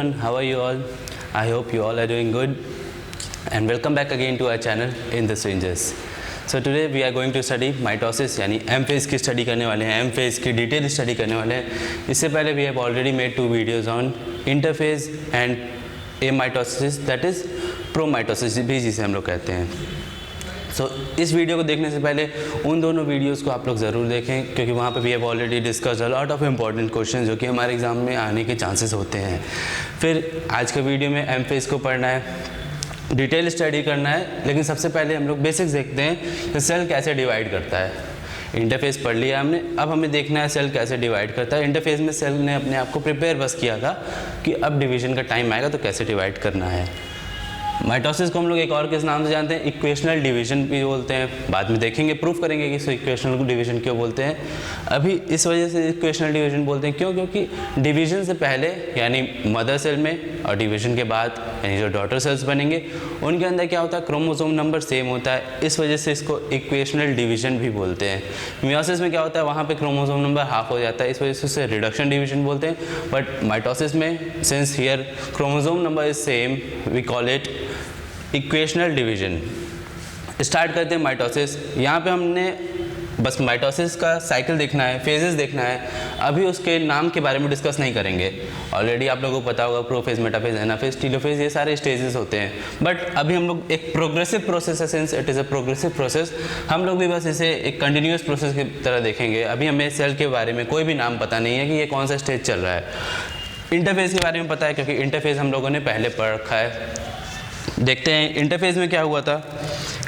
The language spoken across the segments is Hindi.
everyone, how are you all? I hope you all are doing good and welcome back again to our channel in the Strangers. So today we are going to study mitosis यानी M phase की स्टडी करने वाले हैं, M phase की डिटेल स्टडी करने वाले हैं. इससे पहले we have already made 2 videos on interphase and amitosis, that is promitosis भी जिसे हम लोग कहते हैं. इस वीडियो को देखने से पहले उन दोनों वीडियोस को आप लोग ज़रूर देखें, क्योंकि वहाँ पे we have already discuss a lot of important question जो कि हमारे एग्ज़ाम में आने के चांसेस होते हैं. फिर आज के वीडियो में एम फेज को पढ़ना है, डिटेल स्टडी करना है, लेकिन सबसे पहले हम लोग बेसिक्स देखते हैं कि सेल कैसे डिवाइड करता है. इंटरफेस पढ़ लिया हमने, अब हमें देखना है सेल कैसे डिवाइड करता है. इंटरफेस में सेल ने अपने आप को प्रिपेयर बस किया था कि अब डिवीजन का टाइम आएगा तो कैसे डिवाइड करना है. माइटोसिस को हम लोग एक और किस नाम से जानते हैं, इक्वेशनल डिवीजन भी बोलते हैं. बाद में देखेंगे, प्रूफ करेंगे कि इसको इक्वेशनल डिवीजन क्यों बोलते हैं. अभी इस वजह से इक्वेशनल डिवीजन बोलते हैं क्यों, क्योंकि डिवीजन से पहले यानी मदर सेल में और डिवीजन के बाद यानी जो डॉटर सेल्स बनेंगे उनके अंदर क्या होता है, क्रोमोसोम नंबर सेम होता है. इस वजह से इसको इक्वेशनल डिवीजन भी बोलते हैं. मियोसिस में क्या होता है, वहाँ पे क्रोमोसोम नंबर हाफ हो जाता है, इस वजह से उसे रिडक्शन डिवीजन बोलते हैं. बट माइटोसिस में since here chromosome number is same we call it equational division. Start करते हैं माइटोसिस. यहाँ पे हमने बस माइटोसिस का साइकिल देखना है, फेजेस देखना है. अभी उसके नाम के बारे में डिस्कस नहीं करेंगे. ऑलरेडी आप लोगों को पता होगा प्रोफेज, मेटाफेज, एनाफेज, टीलोफेज, ये सारे स्टेजेस होते हैं. बट अभी हम लोग एक प्रोग्रेसिव प्रोसेस है, since it is a progressive process, हम लोग भी बस इसे एक कंटिन्यूस प्रोसेस की तरह देखेंगे. अभी हमें सेल के बारे में कोई भी नाम पता नहीं है कि ये कौन सा स्टेज चल रहा है. इंटरफेज के बारे में पता है क्योंकि इंटरफेज हम लोगों ने पहले पढ़ रखा है. देखते हैं इंटरफेज में क्या हुआ था.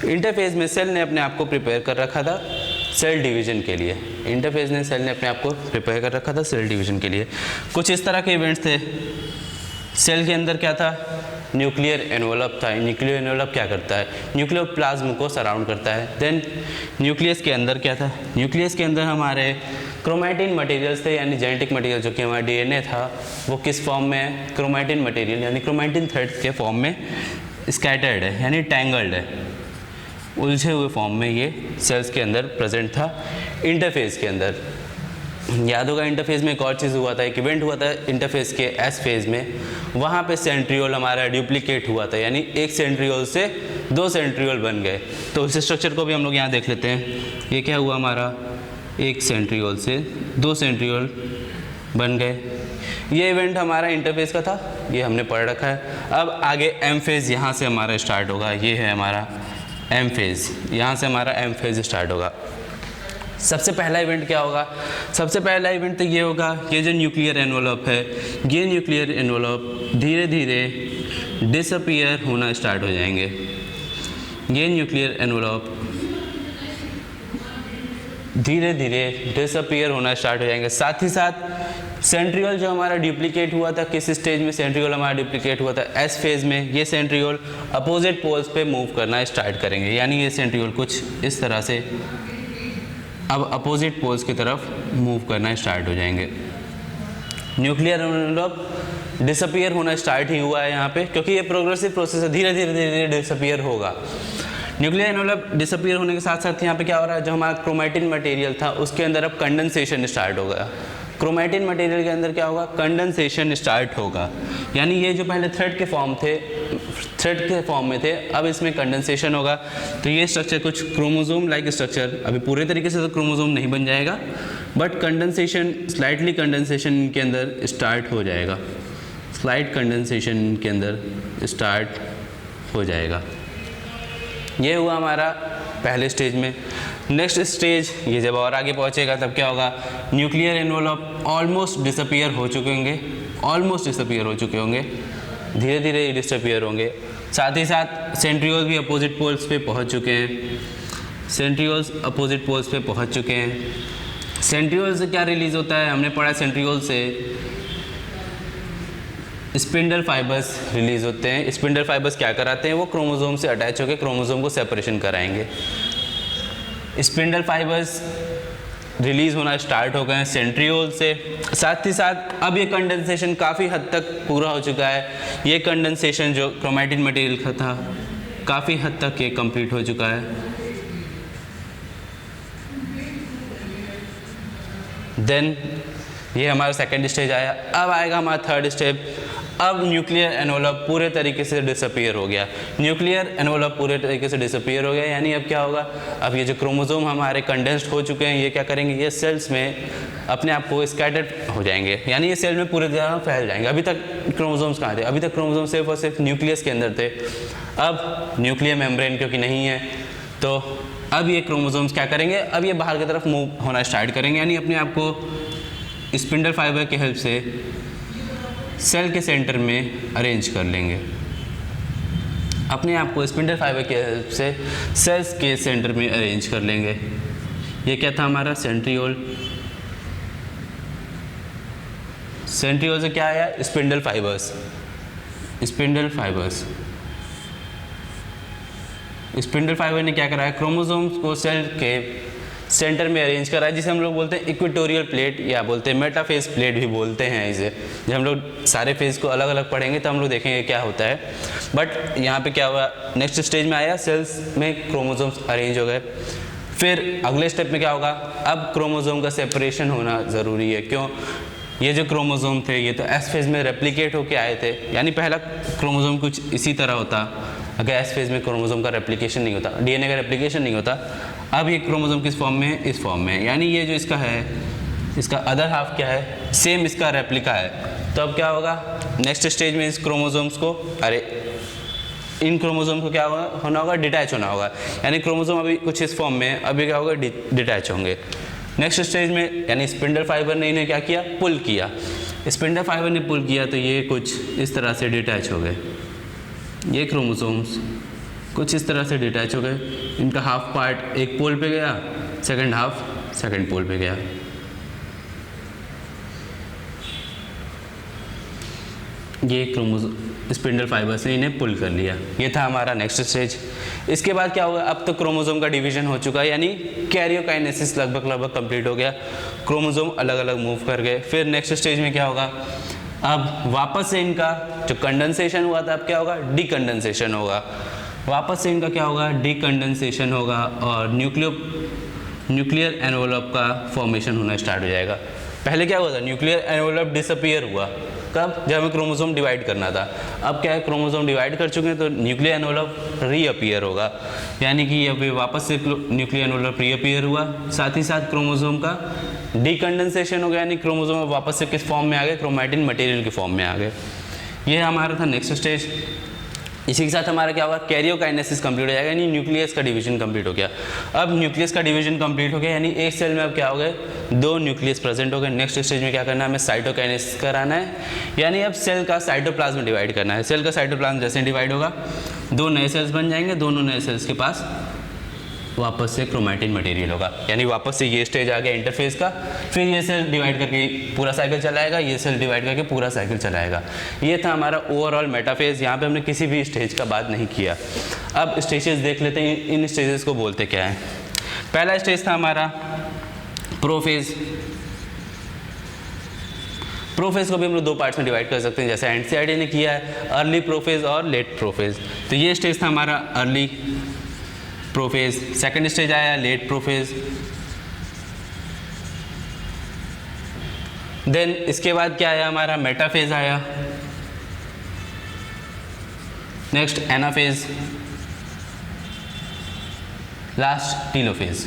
इंटरफेज में सेल ने अपने आप को प्रिपेयर कर रखा था सेल डिवीजन के लिए. इंटरफेज ने सेल ने अपने आप को प्रिपेयर कर रखा था सेल डिवीजन के लिए. कुछ इस तरह के इवेंट्स थे. सेल के अंदर क्या था, न्यूक्लियर एनवलप था. न्यूक्लियर एनवलप क्या करता है, न्यूक्लियोप्लाज्म को सराउंड करता है. देन न्यूक्लियस के अंदर क्या था, न्यूक्लियस के अंदर हमारे क्रोमैटिन मटेरियल्स थे, यानी जेनेटिक मटेरियल जो कि हमारा डीएनए था वो किस फॉर्म में है, क्रोमैटिन मटेरियल यानी क्रोमैटिन थ्रेड के फॉर्म में स्कैटर्ड है, यानी टैंगल्ड है, उलझे हुए फॉर्म में ये सेल्स के अंदर प्रेजेंट था. इंटरफेज के अंदर याद होगा इंटरफेज में एक और चीज़ हुआ था, एक इवेंट हुआ था इंटरफेज के एस फेज में. वहाँ पे सेंट्रियोल हमारा डुप्लीकेट हुआ था, यानी एक सेंट्रियोल से 2 सेंट्रियोल बन गए. तो इस स्ट्रक्चर को भी हम लोग यहाँ देख लेते हैं. ये क्या हुआ, हमारा एक सेंट्रियोल से 2 सेंट्रियोल बन गए. ये इवेंट हमारा इंटरफेज का था, ये हमने पढ़ रखा है. अब आगे एम फेज यहाँ से हमारा स्टार्ट होगा. ये है हमारा एम फेज, यहाँ से हमारा एम फेज स्टार्ट होगा. सबसे पहला इवेंट क्या होगा, सबसे पहला इवेंट तो ये होगा, ये जो न्यूक्लियर एनवलप है, ये न्यूक्लियर एनवलप धीरे धीरे डिसअपीयर होना स्टार्ट हो जाएंगे. ये न्यूक्लियर एनवलप धीरे धीरे डिसअपीयर होना स्टार्ट हो जाएंगे. साथ ही साथ सेंट्रियोल जो हमारा डुप्लीकेट हुआ था, किस स्टेज में सेंट्रियोल हमारा डुप्लीकेट हुआ था, एस फेज में. ये सेंट्रियोल अपोजिट पोल्स पे मूव करना स्टार्ट करेंगे, यानी ये सेंट्रियोल कुछ इस तरह से अब अपोजिट पोल्स की तरफ मूव करना स्टार्ट हो जाएंगे. न्यूक्लियर एनवलप डिसअपीयर होना स्टार्ट ही हुआ है यहाँ पे, क्योंकि ये प्रोग्रेसिव प्रोसेस है, धीरे धीरे धीरे धीरे डिसअपीयर होगा. न्यूक्लियर एनवलप डिसअपीयर होने के साथ साथ यहाँ पे क्या हो रहा है, जो हमारा क्रोमैटिन मटेरियल था उसके अंदर अब कंडेंसेशन स्टार्ट होगा. क्रोमैटिन मटेरियल के अंदर क्या होगा, कंडेंसेशन स्टार्ट होगा. यानी ये जो पहले थ्रेड के फॉर्म में थे, अब इसमें कंडेंसेशन होगा. तो ये स्ट्रक्चर कुछ क्रोमोसोम लाइक स्ट्रक्चर, अभी पूरे तरीके से तो क्रोमोसोम नहीं बन जाएगा, बट कंडेंसेशन, स्लाइटली कंडेंसेशन के अंदर स्टार्ट हो जाएगा. स्लाइट कंडेंसेशन के अंदर स्टार्ट हो जाएगा. ये हुआ हमारा पहले स्टेज में. नेक्स्ट स्टेज, ये जब और आगे पहुंचेगा तब क्या होगा, न्यूक्लियर एनवलप ऑलमोस्ट डिसअपीयर हो चुके होंगे, धीरे धीरे डिसअपीयर होंगे. साथ ही साथ सेंट्रियोल्स भी अपोजिट पोल्स पे पहुंच चुके हैं. सेंट्रियोल से क्या रिलीज होता है, हमने पढ़ा सेंट्रियोल से स्पिंडल फाइबर्स रिलीज होते हैं. स्पिंडल फाइबर्स क्या कराते हैं, वो क्रोमोसोम से अटैच होकर क्रोमोसोम को सेपरेशन कराएंगे. स्पिंडल फाइबर्स रिलीज होना स्टार्ट हो गए हैं सेंट्रियोल से. साथ ही साथ अब ये कंडेंसेशन काफ़ी हद तक पूरा हो चुका है. ये कंडेंसेशन जो क्रोमैटिन मटेरियल का था काफ़ी हद तक ये कंप्लीट हो चुका है. देन ये हमारा सेकेंड स्टेज आया. अब आएगा हमारा थर्ड स्टेप. अब न्यूक्लियर एनवलप पूरे तरीके से डिसअपीयर हो गया। न्यूक्लियर एनवलप पूरे तरीके से डिसअपीयर हो गया, यानी अब क्या होगा, अब ये जो क्रोमोसोम हमारे कंडेंस्ड हो चुके हैं, ये क्या करेंगे, ये सेल्स में अपने आप को स्कैटर्ड हो जाएंगे, यानी ये सेल में पूरी तरह फैल जाएंगे। अभी तक क्रोमोसोम्स कहाँ थे, अभी तक क्रोमोसोम सिर्फ और सिर्फ न्यूक्लियस के अंदर थे। अब न्यूक्लियर मेम्ब्रेन क्योंकि नहीं है, तो अब ये क्रोमोसोम्स क्या करेंगे, अब ये बाहर की तरफ मूव होना स्टार्ट करेंगे, यानी अपने आप को स्पिंडल फाइबर की हेल्प से सेल के सेंटर में अरेंज कर लेंगे। अपने आप को स्पिंडल फाइबर की हेल्प से सेल्स के सेंटर में अरेंज कर लेंगे। ये क्या था हमारा सेंट्रियोल। सेंट्रियोल से क्या आया, spindle fibres. Spindle fibres, spindle fibre ने क्या करा है, क्रोमोसोम्स को सेल के सेंटर में अरेंज करा है, जिसे हम लोग बोलते हैं इक्वेटोरियल प्लेट या बोलते हैं मेटाफेज प्लेट भी बोलते हैं इसे। जब हम लोग सारे फेज को अलग अलग पढ़ेंगे तो हम लोग देखेंगे क्या होता है। बट यहाँ पे क्या हुआ, नेक्स्ट स्टेज में आया, सेल्स में क्रोमोसोम्स अरेंज हो गए। फिर अगले स्टेप में क्या होगा, अब क्रोमोसोम का सेपरेशन होना ज़रूरी है। क्यों, ये जो क्रोमोसोम थे ये तो एस फेज में रेप्लिकेट होके आए थे, यानी पहला क्रोमोसोम कुछ इसी तरह होता, अगर एस फेज में क्रोमोसोम का रेप्लिकेशन नहीं होता, डीएनए का रेप्लिकेशन नहीं होता। अब ये क्रोमोसोम किस फॉर्म में है, इस फॉर्म में है, यानी ये जो इसका है, इसका अदर हाफ क्या है, सेम इसका रेप्लिका है। तो अब क्या होगा, नेक्स्ट स्टेज में इस क्रोमोसोम्स को, इन क्रोमोसोम को क्या होना होगा, डिटैच होना होगा, यानी क्रोमोसोम अभी कुछ इस फॉर्म में है, अभी क्या होगा, डिटैच होंगे। नेक्स्ट स्टेज में यानी स्पिंडल फाइबर ने इन्हें क्या किया, पुल किया। स्पिंडल फाइबर ने पुल किया तो ये कुछ इस तरह से डिटैच हो गए। ये क्रोमोसोम्स कुछ इस तरह से डिटैच हो गए, इनका हाफ पार्ट एक पोल पे गया, सेकंड हाफ सेकंड पोल पे गया। ये क्रोमोसोम स्पिंडल फाइबर से इन्हें पुल कर लिया। ये था हमारा नेक्स्ट स्टेज। इसके बाद क्या होगा, अब तो क्रोमोसोम का डिवीजन हो चुका है, यानी कैरियोकाइनेसिस लगभग कंप्लीट हो गया, क्रोमोसोम अलग अलग मूव कर गए। फिर नेक्स्ट स्टेज में क्या होगा, अब वापस से इनका जो कंडेंसेशन हुआ था, अब क्या होगा, डीकंडेंसेशन होगा। वापस से इनका क्या होगा, डीकंडेंसेशन होगा और न्यूक्लियर एनवलप का फॉर्मेशन होना स्टार्ट हो जाएगा। पहले क्या हुआ था, न्यूक्लियर एनवलप डिसअपीयर हुआ, कब, जब हमें क्रोमोसोम डिवाइड करना था। अब क्या है, क्रोमोसोम डिवाइड कर चुके हैं तो न्यूक्लियर एनवलप रीअपीयर होगा, यानी कि अब वापस से न्यूक्लियर एनवलप रीअपीयर हुआ। साथ ही साथ क्रोमोसोम का डीकंडेंसेशन हो गया, यानी क्रोमोसोम वापस से किस फॉर्म में आ गए, क्रोमैटिन मटेरियल के फॉर्म में आ गए। ये हमारा था नेक्स्ट स्टेज। इसी के साथ हमारा क्या होगा, कैरियोकाइनेसिस कंप्लीट हो जाएगा, यानी न्यूक्लियस का डिवीजन कंप्लीट हो गया। अब न्यूक्लियस का डिवीजन कंप्लीट हो गया, यानी एक सेल में अब क्या हो गए, दो न्यूक्लियस प्रेजेंट हो गए। नेक्स्ट स्टेज में क्या करना है, हमें साइटोकाइनेसिस कराना है, यानी अब सेल का साइटोप्लाज्म डिवाइड करना है। सेल का साइटोप्लाज्म जैसे डिवाइड होगा, दो नए सेल्स बन जाएंगे, दोनों नए सेल्स के पास वापस से क्रोमैटिन मटेरियल होगा, यानी वापस से ये स्टेज आ गया इंटरफेस का। फिर ये सेल डिवाइड करके पूरा साइकिल चलाएगा, ये सेल डिवाइड करके पूरा साइकिल चलाएगा। ये था हमारा ओवरऑल मेटाफेज। यहाँ पे हमने किसी भी स्टेज का बात नहीं किया। अब स्टेजेस देख लेते हैं, इन स्टेजेस को बोलते क्या है। पहला स्टेज था हमारा प्रोफेज। प्रोफेज को भी हम लोग दो पार्ट्स में डिवाइड कर सकते हैं, जैसे एनसीईआरटी ने किया है, अर्ली प्रोफेज और लेट प्रोफेज। तो ये स्टेज था हमारा अर्ली प्रोफेज। सेकंड स्टेज आया लेट प्रोफेज। देन इसके बाद क्या आया, हमारा मेटाफेज आया। Next anaphase, last telophase.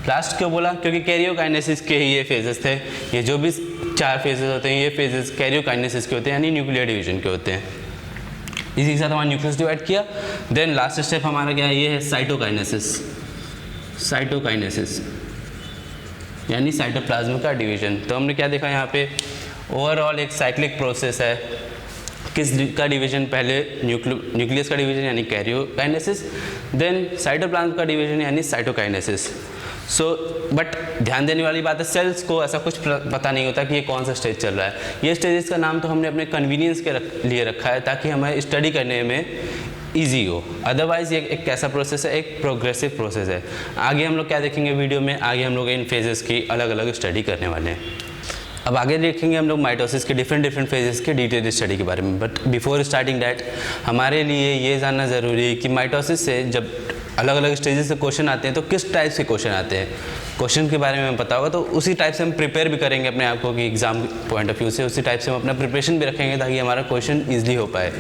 Last क्यों बोला, क्योंकि कैरियोकाइनेसिस के ही ये फेजेस थे। ये जो भी चार फेजेस होते हैं, ये फेजेस कैरियोकाइनेसिस के होते हैं, यानी न्यूक्लियर डिवीजन के होते हैं। इसी के साथ हमारा न्यूक्लियस डिवाइड किया। देन लास्ट स्टेप हमारा क्या है, ये है साइटोकाइनेसिस। साइटोकाइनेसिस यानी साइटोप्लाज्म का डिवीजन। तो हमने क्या देखा यहाँ पे, ओवरऑल एक साइक्लिक प्रोसेस है। किस का डिवीजन, पहले न्यूक्लियस का डिवीजन यानी कैरियोकाइनेसिस, देन साइटोप्लाज्म का डिवीजन यानी साइटोकाइनेसिस। बट ध्यान देने वाली बात है, सेल्स को ऐसा कुछ पता नहीं होता कि ये कौन सा स्टेज चल रहा है। ये स्टेजेस का नाम तो हमने अपने कन्वीनियंस के लिए रखा है, ताकि हमें स्टडी करने में ईजी हो। अदरवाइज ये एक कैसा प्रोसेस है, एक प्रोग्रेसिव प्रोसेस है। आगे हम लोग क्या देखेंगे वीडियो में, आगे हम लोग इन फेजेस की अलग अलग स्टडी करने वाले हैं। अब आगे देखेंगे हम लोग माइटोसिस के डिफरेंट फेजेस के डिटेल स्टडी के बारे में। बट बिफोर स्टार्टिंग दैट हमारे लिए ये जानना ज़रूरी है कि माइटोसिस से जब अलग अलग स्टेजेस से क्वेश्चन आते हैं तो किस टाइप से क्वेश्चन आते हैं, क्वेश्चन के बारे में हमें पता होगा तो उसी टाइप से हम प्रिपेयर भी करेंगे अपने आप को कि एग्जाम पॉइंट ऑफ व्यू से उसी टाइप से हम अपना प्रिपरेशन भी रखेंगे ताकि हमारा क्वेश्चन ईजिली हो पाए।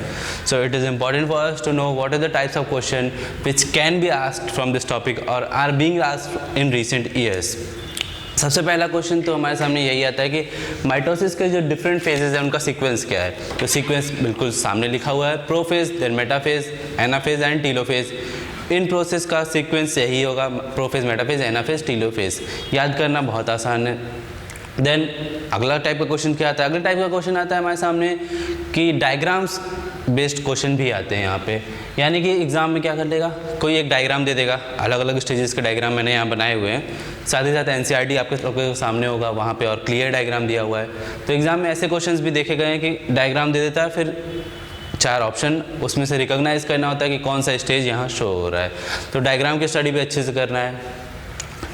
So it is important for us to know what are the types of question which can be asked from this topic और are being asked in recent years. सबसे पहला क्वेश्चन तो हमारे सामने यही आता है कि माइटोसिस के जो डिफरेंट फेजेस हैं उनका सीक्वेंस क्या है। तो सीक्वेंस बिल्कुल सामने लिखा हुआ है, prophase, then metaphase, anaphase and telophase. इन प्रोसेस का सीक्वेंस यही होगा, प्रोफेज, मेटाफेज, एनाफेज, टीलोफेज। याद करना बहुत आसान है। देन अगला टाइप का क्वेश्चन क्या आता है, अगला टाइप का क्वेश्चन आता है हमारे सामने कि डायग्राम्स बेस्ड क्वेश्चन भी आते हैं यहाँ पे। यानी कि एग्ज़ाम में क्या कर लेगा, कोई एक डायग्राम दे देगा, अलग अलग स्टेजेस के डायग्राम मैंने यहाँ बनाए हुए हैं, साथ ही साथ एनसीईआरटी आपके लोगों के सामने होगा, वहाँ पे और क्लियर डायग्राम दिया हुआ है। तो एग्ज़ाम में ऐसे क्वेश्चंस भी देखे गए हैं कि डायग्राम दे देता है, फिर 4 ऑप्शन उसमें से रिकॉग्नाइज करना होता है कि कौन सा स्टेज यहाँ शो हो रहा है। तो डायग्राम की स्टडी भी अच्छे से करना है।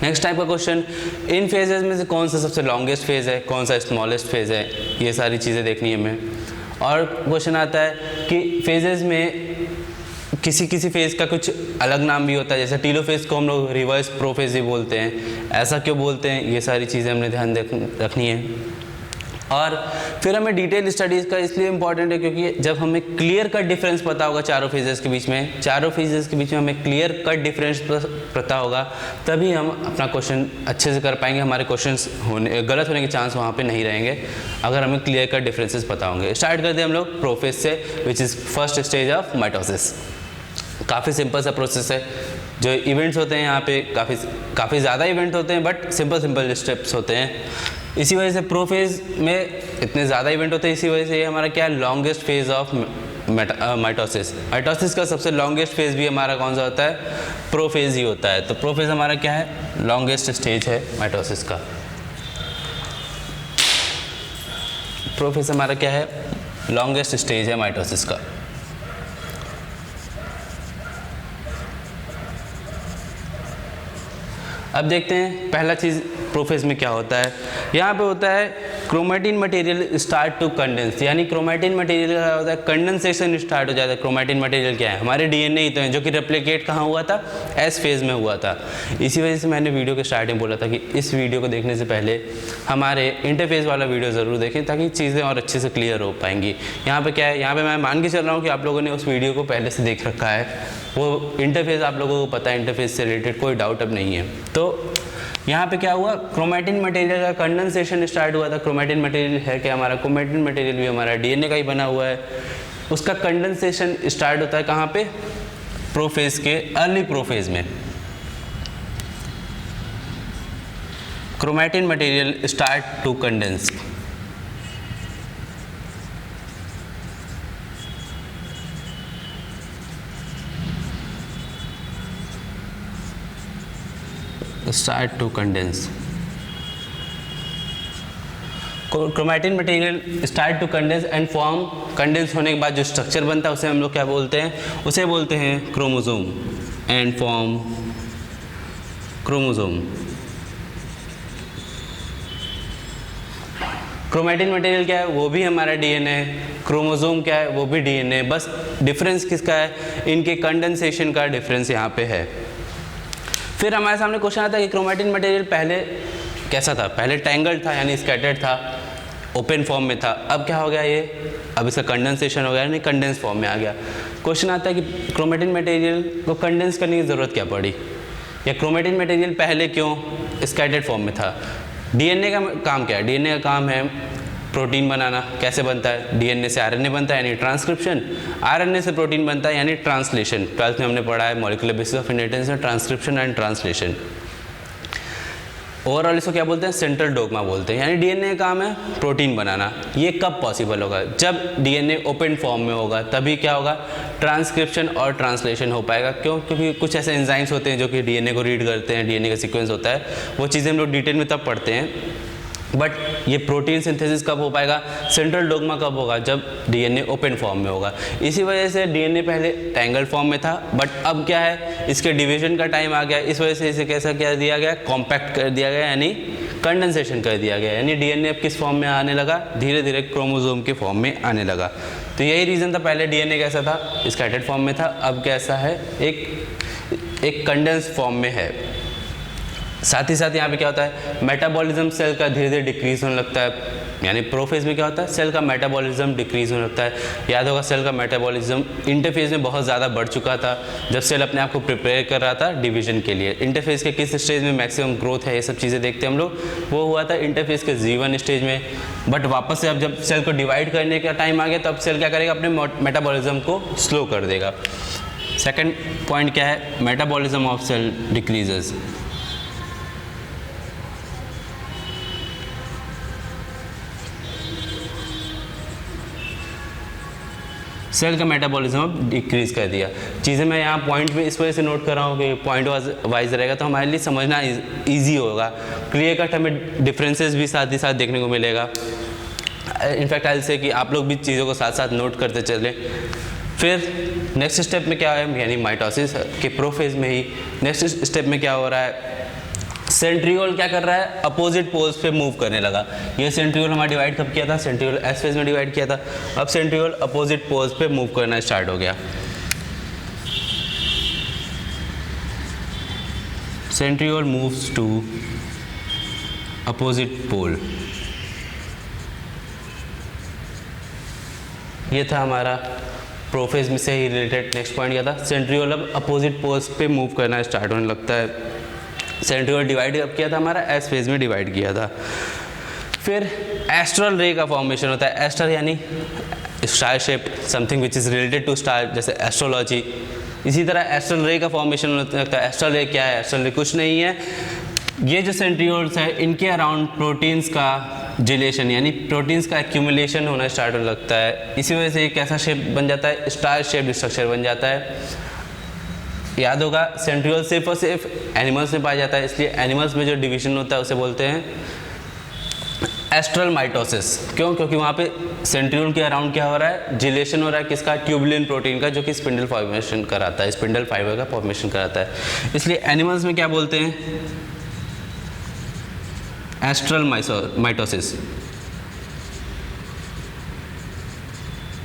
नेक्स्ट टाइप का क्वेश्चन, इन फेजेस में से कौन सा सबसे लॉन्गेस्ट फेज़ है, कौन सा स्मॉलेस्ट फेज़ है, ये सारी चीज़ें देखनी है हमें। और क्वेश्चन आता है कि फेजेस में किसी फेज़ का कुछ अलग नाम भी होता है, जैसे टीलोफेज को हम लोग रिवर्स प्रोफेज ही बोलते हैं, ऐसा क्यों बोलते हैं, ये सारी चीज़ें हमने ध्यान रखनी है। और फिर हमें डिटेल स्टडीज़ का इसलिए इम्पॉर्टेंट है क्योंकि जब हमें क्लियर कट डिफरेंस पता होगा चारों फेजेस के बीच में, चारों फेजेस के बीच में हमें क्लियर कट डिफरेंस पता होगा, तभी हम अपना क्वेश्चन अच्छे से कर पाएंगे। हमारे क्वेश्चंस गलत होने के चांस वहाँ पे नहीं रहेंगे अगर हमें क्लियर कट डिफरेंसेस पता होंगे। स्टार्ट करते हैं हम लोग प्रोफेज से, which is first stage of mitosis. काफ़ी सिंपल सा प्रोसेस है। जो इवेंट्स होते हैं यहाँ पे काफ़ी ज़्यादा इवेंट होते हैं, बट सिंपल स्टेप्स होते हैं। इसी वजह से प्रोफेज में इतने ज़्यादा इवेंट होते हैं, इसी वजह से ये हमारा क्या है, longest phase of mitosis. Mitosis का सबसे लॉन्गेस्ट फेज भी हमारा कौन सा होता है, प्रोफेज ही होता है। तो प्रोफेज हमारा क्या है, लॉन्गेस्ट स्टेज है माइटोसिस का। प्रोफेज हमारा क्या है, लॉन्गेस्ट स्टेज है माइटोसिस का। अब देखते हैं पहला चीज़ प्रोफेज में क्या होता है। यहाँ पे होता है chromatin material start to condense, यानी क्रोमेटिन मटेरियल क्या होता है, कंडेंसेशन स्टार्ट हो जाता है। क्रोमेटिन मटेरियल क्या है, हमारे डीएनए ही तो है, जो कि रेप्लिकेट कहाँ हुआ था, एस फेज में हुआ था। इसी वजह से मैंने वीडियो के स्टार्टिंग बोला था कि इस वीडियो को देखने से पहले हमारे इंटरफेज वाला वीडियो ज़रूर देखें ताकि चीज़ें और अच्छे से क्लियर हो पाएंगी। यहाँ पर क्या है, यहाँ पर मैं मान के चल रहा हूँ कि आप लोगों ने उस वीडियो को पहले से देख रखा है, वो इंटरफेस आप लोगों को पता है, इंटरफेस से रिलेटेड कोई डाउट अब नहीं है। तो यहाँ पे क्या हुआ, क्रोमेटिन मटेरियल का कंडेंसेशन स्टार्ट हुआ था। क्रोमेटिन मटेरियल है क्या हमारा, क्रोमेटिन मटेरियल भी हमारा डीएनए का ही बना हुआ है। उसका कंडेंसेशन स्टार्ट होता है कहाँ पे, प्रोफेज के अर्ली प्रोफेज में। Chromatin material start to condense. Start to condense. Chromatin material start to condense and form. Condense होने के बाद जो स्ट्रक्चर बनता है उसे हम लोग क्या बोलते हैं, उसे बोलते हैं chromosome. And form chromosome. Chromatin material क्या है, वो भी हमारा डीएनए। क्रोमोसोम क्या है, वो भी डीएनए। बस डिफरेंस किसका है, इनके कंडेंसेशन का डिफरेंस यहाँ पे है। फिर हमारे सामने क्वेश्चन आता है कि क्रोमेटिन मटेरियल पहले कैसा था, पहले टैंगल्ड था यानी स्कैटर्ड था, ओपन फॉर्म में था। अब क्या हो गया ये, अब इसका कंडेंसेशन हो गया यानी कंडेंस फॉर्म में आ गया। क्वेश्चन आता है कि क्रोमेटिन मटेरियल को कंडेंस करने की ज़रूरत क्या पड़ी, या क्रोमेटिन मटेरियल पहले क्यों स्कैटर्ड फॉर्म में था। डीएनए का काम क्या है, डीएनए का काम है प्रोटीन बनाना। कैसे बनता है, डीएनए से आरएनए बनता है यानी ट्रांसक्रिप्शन, आरएनए से प्रोटीन बनता है यानी ट्रांसलेशन। 12th में हमने पढ़ा है मॉलिक्यूलर बेसिस ऑफ इनहेरिटेंस में ट्रांसक्रिप्शन एंड ट्रांसलेशन। ओवरऑल इसको क्या बोलते हैं, सेंट्रल डोग्मा बोलते हैं। यानी डीएनए का काम है प्रोटीन बनाना। ये कब पॉसिबल होगा, जब डीएनए ओपन फॉर्म में होगा, तभी क्या होगा, ट्रांसक्रिप्शन और ट्रांसलेशन हो पाएगा। क्यों, क्योंकि कुछ ऐसे एंजाइम्स होते हैं जो कि डीएनए को रीड करते हैं, डीएनए का सीक्वेंस होता है, वो चीज़ें हम लोग डिटेल में तब पढ़ते हैं। बट ये प्रोटीन सिंथेसिस कब हो पाएगा, सेंट्रल डोग्मा कब होगा, जब डीएनए ओपन फॉर्म में होगा। इसी वजह से डीएनए पहले टैंगल फॉर्म में था, बट अब क्या है, इसके डिवीजन का टाइम आ गया। इस वजह से इसे कैसा क्या दिया गया, कॉम्पैक्ट कर दिया गया यानी कंडेंसेशन कर दिया गया, यानी डीएनए अब किस फॉर्म में आने लगा, धीरे धीरे क्रोमोसोम के फॉर्म में आने लगा। तो यही रीज़न था, पहले डीएनए कैसा था, स्कैटर्ड फॉर्म में था, अब कैसा है, एक कंडेंस फॉर्म में है। साथ ही साथ यहाँ पे क्या होता है, मेटाबॉलिज्म सेल का धीरे धीरे डिक्रीज होने लगता है, यानी प्रोफेज में क्या होता है, सेल का मेटाबॉलिज्म डिक्रीज होने लगता है। याद होगा सेल का मेटाबॉलिज्म इंटरफेज में बहुत ज़्यादा बढ़ चुका था, जब सेल अपने आप को प्रिपेयर कर रहा था डिवीजन के लिए। इंटरफेज के किस स्टेज में मैक्सिमम ग्रोथ है, ये सब चीज़ें देखते हैं हम लोग, वो हुआ था इंटरफेज के G1 स्टेज में। बट वापस से अब जब सेल को डिवाइड करने का टाइम आ गया, तो अब सेल क्या करेगा, अपने मेटाबॉलिज्म को स्लो कर देगा। सेकेंड पॉइंट क्या है, metabolism of cell decreases. Cell का मेटाबॉलिज्म अब डिक्रीज कर दिया। चीज़ें मैं यहाँ पॉइंट में इस वजह से नोट कर रहा हूँ कि पॉइंट वाइज रहेगा तो हमारे लिए समझना ईजी होगा। क्लियर कट हमें डिफरेंसेस भी साथ ही साथ देखने को मिलेगा। इनफैक्ट आई से कि आप लोग भी चीज़ों को साथ साथ नोट करते चलें। फिर नेक्स्ट स्टेप में क्या है, यानी माइटोसिस के प्रोफेज में ही नेक्स्ट स्टेप में क्या हो रहा है, सेंट्रियोल क्या कर रहा है, अपोजिट पोल्स पे मूव करने लगा। ये सेंट्रियोल हमारा डिवाइड कब किया था, सेंट्रियोल एस फेज में डिवाइड किया था। अब सेंट्रियोल अपोजिट पोल्स पे मूव करना स्टार्ट हो गया। Centriole moves to opposite pole. ये था हमारा प्रोफेज में से ही रिलेटेड नेक्स्ट पॉइंट क्या था, सेंट्रियोल अब अपोजिट पोल्स पे मूव करना स्टार्ट होने लगता है। सेंट्रियोल डिवाइड कब किया था, हमारा एस फेज में डिवाइड किया था। फिर एस्ट्रल रे का फॉर्मेशन होता है। एस्टर यानी star shaped, something which is related to star, जैसे एस्ट्रोलॉजी। इसी तरह एस्ट्रल रे का फॉर्मेशन होता है। एस्ट्रल रे क्या है, एस्ट्रल रे कुछ नहीं है, ये जो सेंट्रियोल्स है इनके अराउंड प्रोटीन्स का जिलेशन यानी प्रोटीन्स का एक्यूमुलेशन होना स्टार्ट होने लगता है। इसी वजह से एक ऐसा शेप बन जाता है, स्टार शेप्ड स्ट्रक्चर बन जाता है। याद होगा सेंट्रियोल सिर्फ और सिर्फ एनिमल्स में पाया जाता है, इसलिए एनिमल्स में जो डिवीजन होता है उसे बोलते हैं एस्ट्रल माइटोसिस। क्यों, क्योंकि वहाँ पे सेंट्रियोल के अराउंड क्या हो रहा है, जिलेशन हो रहा है, किसका, ट्यूबुलिन प्रोटीन का, जो कि स्पिंडल फॉर्मेशन कराता है, स्पिंडल फाइबर का फॉर्मेशन कराता है। इसलिए एनिमल्स में क्या बोलते हैं, एस्ट्रल माइटोसिस।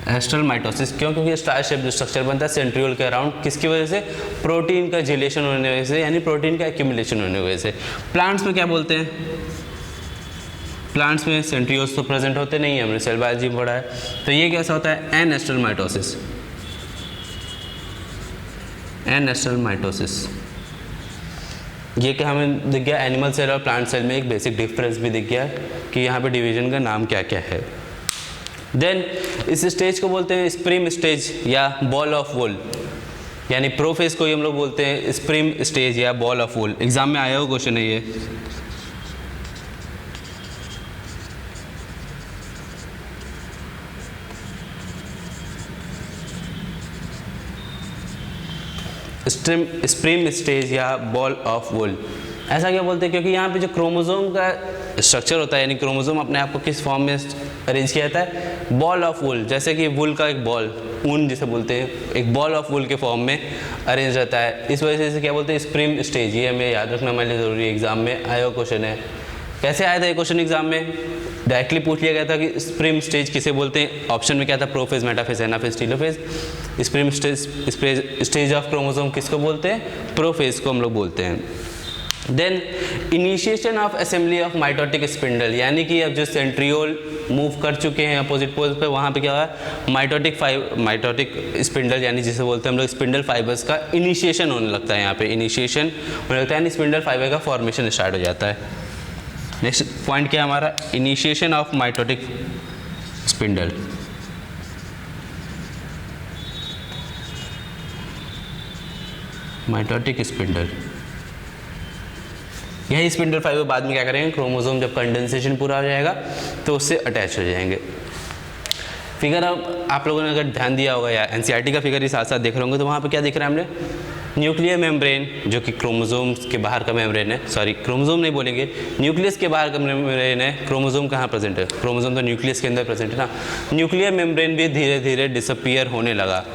एस्ट्रल माइटोसिस क्यों, क्योंकि स्टार शेप्ड स्ट्रक्चर बनता है सेंट्रियोल के अराउंड, किसकी वजह से, प्रोटीन का जिलेशन होने की वजह से, यानी प्रोटीन का एक्यूमुलेशन होने की वजह से। प्लांट्स में क्या बोलते हैं, प्लांट्स में सेंट्रियोल्स तो प्रेजेंट होते नहीं है, हमने सेल बायोलॉजी में पढ़ा है। तो ये कैसा होता है, an astral mitosis. An astral mitosis ये क्या हमें दिख गया, एनिमल सेल और प्लांट सेल में एक बेसिक डिफरेंस भी दिख गया कि यहाँ पे डिवीजन का नाम क्या क्या है। देन इस स्टेज को बोलते हैं स्प्रिम स्टेज या बॉल ऑफ वूल, यानी प्रोफेज को ही हम लोग बोलते हैं स्प्रिम स्टेज या बॉल ऑफ वूल। एग्जाम में आया हो क्वेश्चन है ये। स्प्रिम स्टेज या बॉल ऑफ वूल ऐसा क्या बोलते हैं, क्योंकि यहाँ पे जो क्रोमोसोम का स्ट्रक्चर होता है, यानी क्रोमोसोम अपने आप को किस फॉर्म में अरेंज किया जाता है, बॉल ऑफ वूल। जैसे कि वूल का एक बॉल, ऊन जिसे बोलते हैं, एक बॉल ऑफ वूल के फॉर्म में अरेंज रहता है। इस वजह से इसे क्या बोलते हैं, स्प्रिम स्टेज। ये हमें याद रखना हमारे लिए ज़रूरी है, एग्जाम में आया क्वेश्चन है। कैसे आया था ये क्वेश्चन एग्जाम में, डायरेक्टली पूछ लिया गया था कि स्प्रिम स्टेज किसे बोलते हैं। ऑप्शन में क्या था, प्रोफेज, मेटाफेज, एनाफेज, टेलोफेज। स्प्रिम स्टेज ऑफ क्रोमोसोम किसको बोलते हैं, प्रोफेज को हम लोग बोलते हैं। Then initiation of assembly of mitotic spindle, यानी कि अब जो सेंट्रियोल मूव कर चुके हैं अपोजिट पोल्स पे, वहाँ पे क्या हुआ, माइटोटिक स्पिंडल यानी जिसे बोलते हैं हम लोग स्पिंडल फाइबर्स का इनिशिएशन होने लगता है। यहाँ पे इनिशिएशन होने लगता है, यानी स्पिंडल फाइबर का फॉर्मेशन स्टार्ट हो जाता है। नेक्स्ट पॉइंट क्या है हमारा, initiation of mitotic spindle. Mitotic spindle, यही स्पिंडल फाइबर बाद में क्या करेंगे, क्रोमोसोम जब कंडेंसेशन पूरा हो जाएगा तो उससे अटैच हो जाएंगे। फिगर अब आप लोगों ने अगर ध्यान दिया होगा या एनसीईआरटी का फिगर ही साथ साथ देख रहे होंगे, तो वहाँ पे क्या दिख रहा है हमने, न्यूक्लियर मेम्ब्रेन जो कि क्रोमोसोम के बाहर का मेम्ब्रेन है, सॉरी क्रोमोसोम नहीं बोलेंगे, न्यूक्लियस के बाहर का मेम्ब्रेन है। क्रोमोसोम कहाँ प्रेजेंट है, क्रोमोसोम तो न्यूक्लियस के अंदर प्रेजेंट है ना। न्यूक्लियर मेम्ब्रेन भी धीरे धीरे डिसअपीयर होने लगा।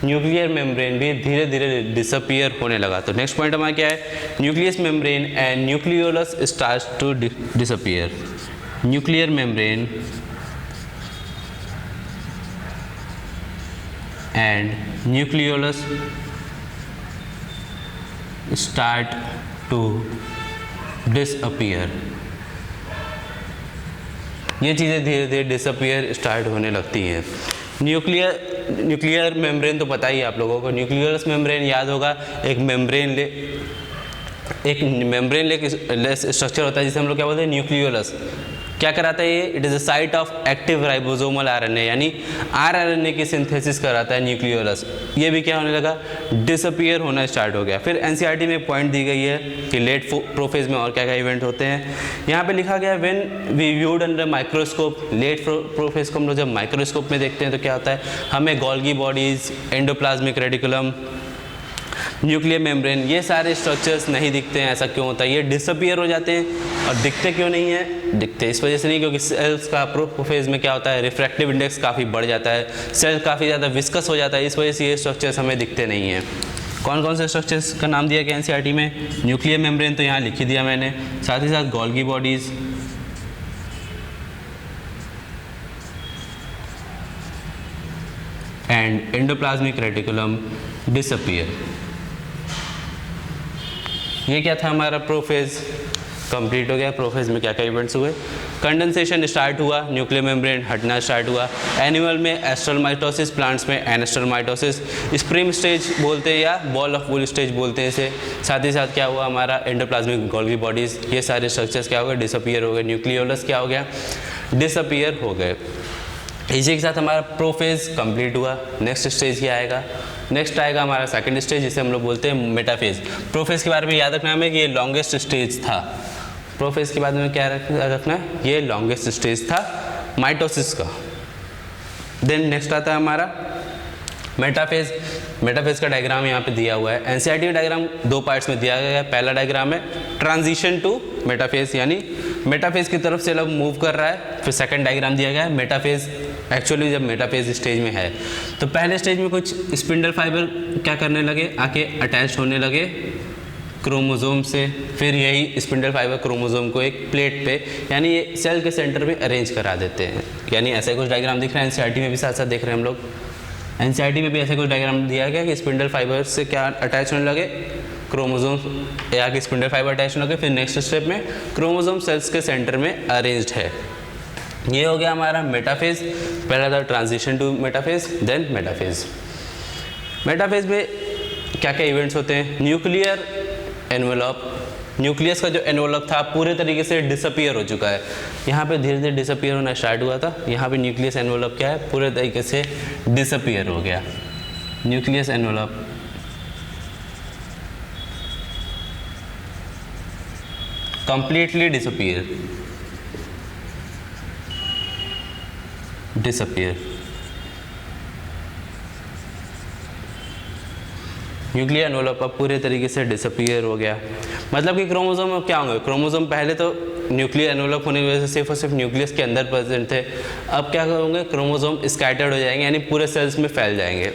न्यूक्लियर मेम्ब्रेन भी धीरे धीरे डिसअपियर होने लगा। तो नेक्स्ट पॉइंट हमारा क्या है, nucleus membrane and nucleolus starts to disappear. Nuclear membrane and nucleolus start to disappear. ये चीज़ें धीरे धीरे डिसअपियर स्टार्ट होने लगती हैं। न्यूक्लियर मेम्ब्रेन तो पता ही है आप लोगों को, न्यूक्लियस मेम्ब्रेन याद होगा, एक मेम्ब्रेन लेस स्ट्रक्चर होता है जिसे हम लोग क्या बोलते हैं, न्यूक्लियोलस। क्या कराता है ये, it is a site of active ribosomal RNA, यानी आरएनए की सिंथेसिस कराता है न्यूक्लियोलस। ये भी क्या होने लगा, डिसअपियर होना स्टार्ट हो गया। फिर एनसीईआरटी में एक पॉइंट दी गई है कि लेट प्रोफेज में और क्या क्या इवेंट होते हैं। यहाँ पे लिखा गया when we viewed under microscope, late prophase को हम लोग जब माइक्रोस्कोप में देखते हैं तो क्या होता है, हमें Golgi bodies, endoplasmic reticulum, nuclear membrane, ये सारे स्ट्रक्चर्स नहीं दिखते हैं। ऐसा क्यों होता है, ये डिसअपियर हो जाते हैं। और दिखते क्यों नहीं है, दिखते इस वजह से नहीं क्योंकि सेल्स का प्रोफेज में क्या होता है, रिफ्रैक्टिव इंडेक्स काफ़ी बढ़ जाता है, सेल काफ़ी ज़्यादा विस्कस हो जाता है, इस वजह से ये स्ट्रक्चर्स हमें दिखते नहीं हैं। कौन कौन से स्ट्रक्चर्स का नाम दिया गया एनसीईआरटी में, न्यूक्लियर मेम्ब्रेन तो यहाँ लिख ही दिया मैंने, साथ ही साथ Golgi bodies, and endoplasmic reticulum disappear. ये क्या था, हमारा प्रोफेज कंप्लीट हो गया। प्रोफेज में क्या क्या इवेंट्स हुए, कंडेंसेशन स्टार्ट हुआ, न्यूक्लियर मेम्ब्रेन हटना स्टार्ट हुआ। एनिमल में एस्ट्रल माइटोसिस, प्लांट्स में एनेस्ट्रल माइटोसिस, स्प्रिम स्टेज बोलते हैं या बॉल ऑफ वुल स्टेज बोलते हैं इसे। साथ ही साथ क्या हुआ, हमारा एंडोप्लाज्मिक गोल्गी बॉडीज़, ये सारे स्ट्रक्चर्स क्या हो गए, डिसअपियर हो गए। न्यूक्लियोलस क्या हो गया, डिसअपियर हो गए। इसी के साथ हमारा प्रोफेज कंप्लीट हुआ। नेक्स्ट स्टेज क्या आएगा, नेक्स्ट आएगा हमारा सेकंड स्टेज जिसे हम लोग बोलते हैं मेटाफेज। प्रोफेज के बारे में याद रखना हमें कि ये लॉन्गेस्ट स्टेज था। प्रोफेज के बाद में क्या रखना है, ये लॉन्गेस्ट स्टेज था माइटोसिस का। देन नेक्स्ट आता है हमारा मेटाफेज। मेटाफेज का डायग्राम यहाँ पे दिया हुआ है। एनसीईआरटी में डायग्राम दो पार्ट्स में दिया गया है। पहला डायग्राम है ट्रांजिशन टू मेटाफेज, यानी मेटाफेज की तरफ से लोग मूव कर रहा है। फिर सेकंड डायग्राम दिया गया है मेटाफेज, एक्चुअली जब मेटाफेज स्टेज में है तो पहले स्टेज में कुछ स्पिंडल फाइबर क्या करने लगे, आके अटैच होने लगे क्रोमोसोम से। फिर यही स्पिंडल फाइबर क्रोमोसोम को एक प्लेट पे यानी ये सेल के सेंटर में अरेंज करा देते हैं। यानी ऐसे कुछ डायग्राम दिख रहा है, एनसीईआरटी में भी साथ साथ देख रहे हैं हम लोग। एनसीईआरटी में भी ऐसे कुछ डायग्राम दिया गया कि स्पिंडल फाइबर से क्या अटैच होने लगे, क्रोमोसोम या कि स्पिंडल फाइबर अटैच होने लगे। फिर नेक्स्ट स्टेप में क्रोमोसोम सेल्स के सेंटर में अरेंज्ड है। ये हो गया हमारा मेटाफेज। पहला था transition to metaphase, then metaphase. Metaphase में क्या क्या इवेंट्स होते हैं, न्यूक्लियर एनवेलप, न्यूक्लियस का जो एनवेलप था पूरे तरीके से डिसअपियर हो चुका है। यहाँ पे धीरे धीरे डिसअपियर होना स्टार्ट हुआ था। यहाँ पे न्यूक्लियस एनवेलप क्या है, पूरे तरीके से डिसअपियर हो गया। Nucleus envelope completely disappear. Nuclear envelope अब पूरे तरीके से डिसअपियर हो गया। मतलब कि क्रोमोसोम अब क्या होंगे, क्रोमोसोम पहले तो न्यूक्लियर एनवेलप होने की वजह से सिर्फ और सिर्फ न्यूक्लियस के अंदर प्रेजेंट थे। अब क्या होंगे, क्रोमोसोम स्कैटर्ड हो जाएंगे, यानी पूरे सेल्स में फैल जाएंगे।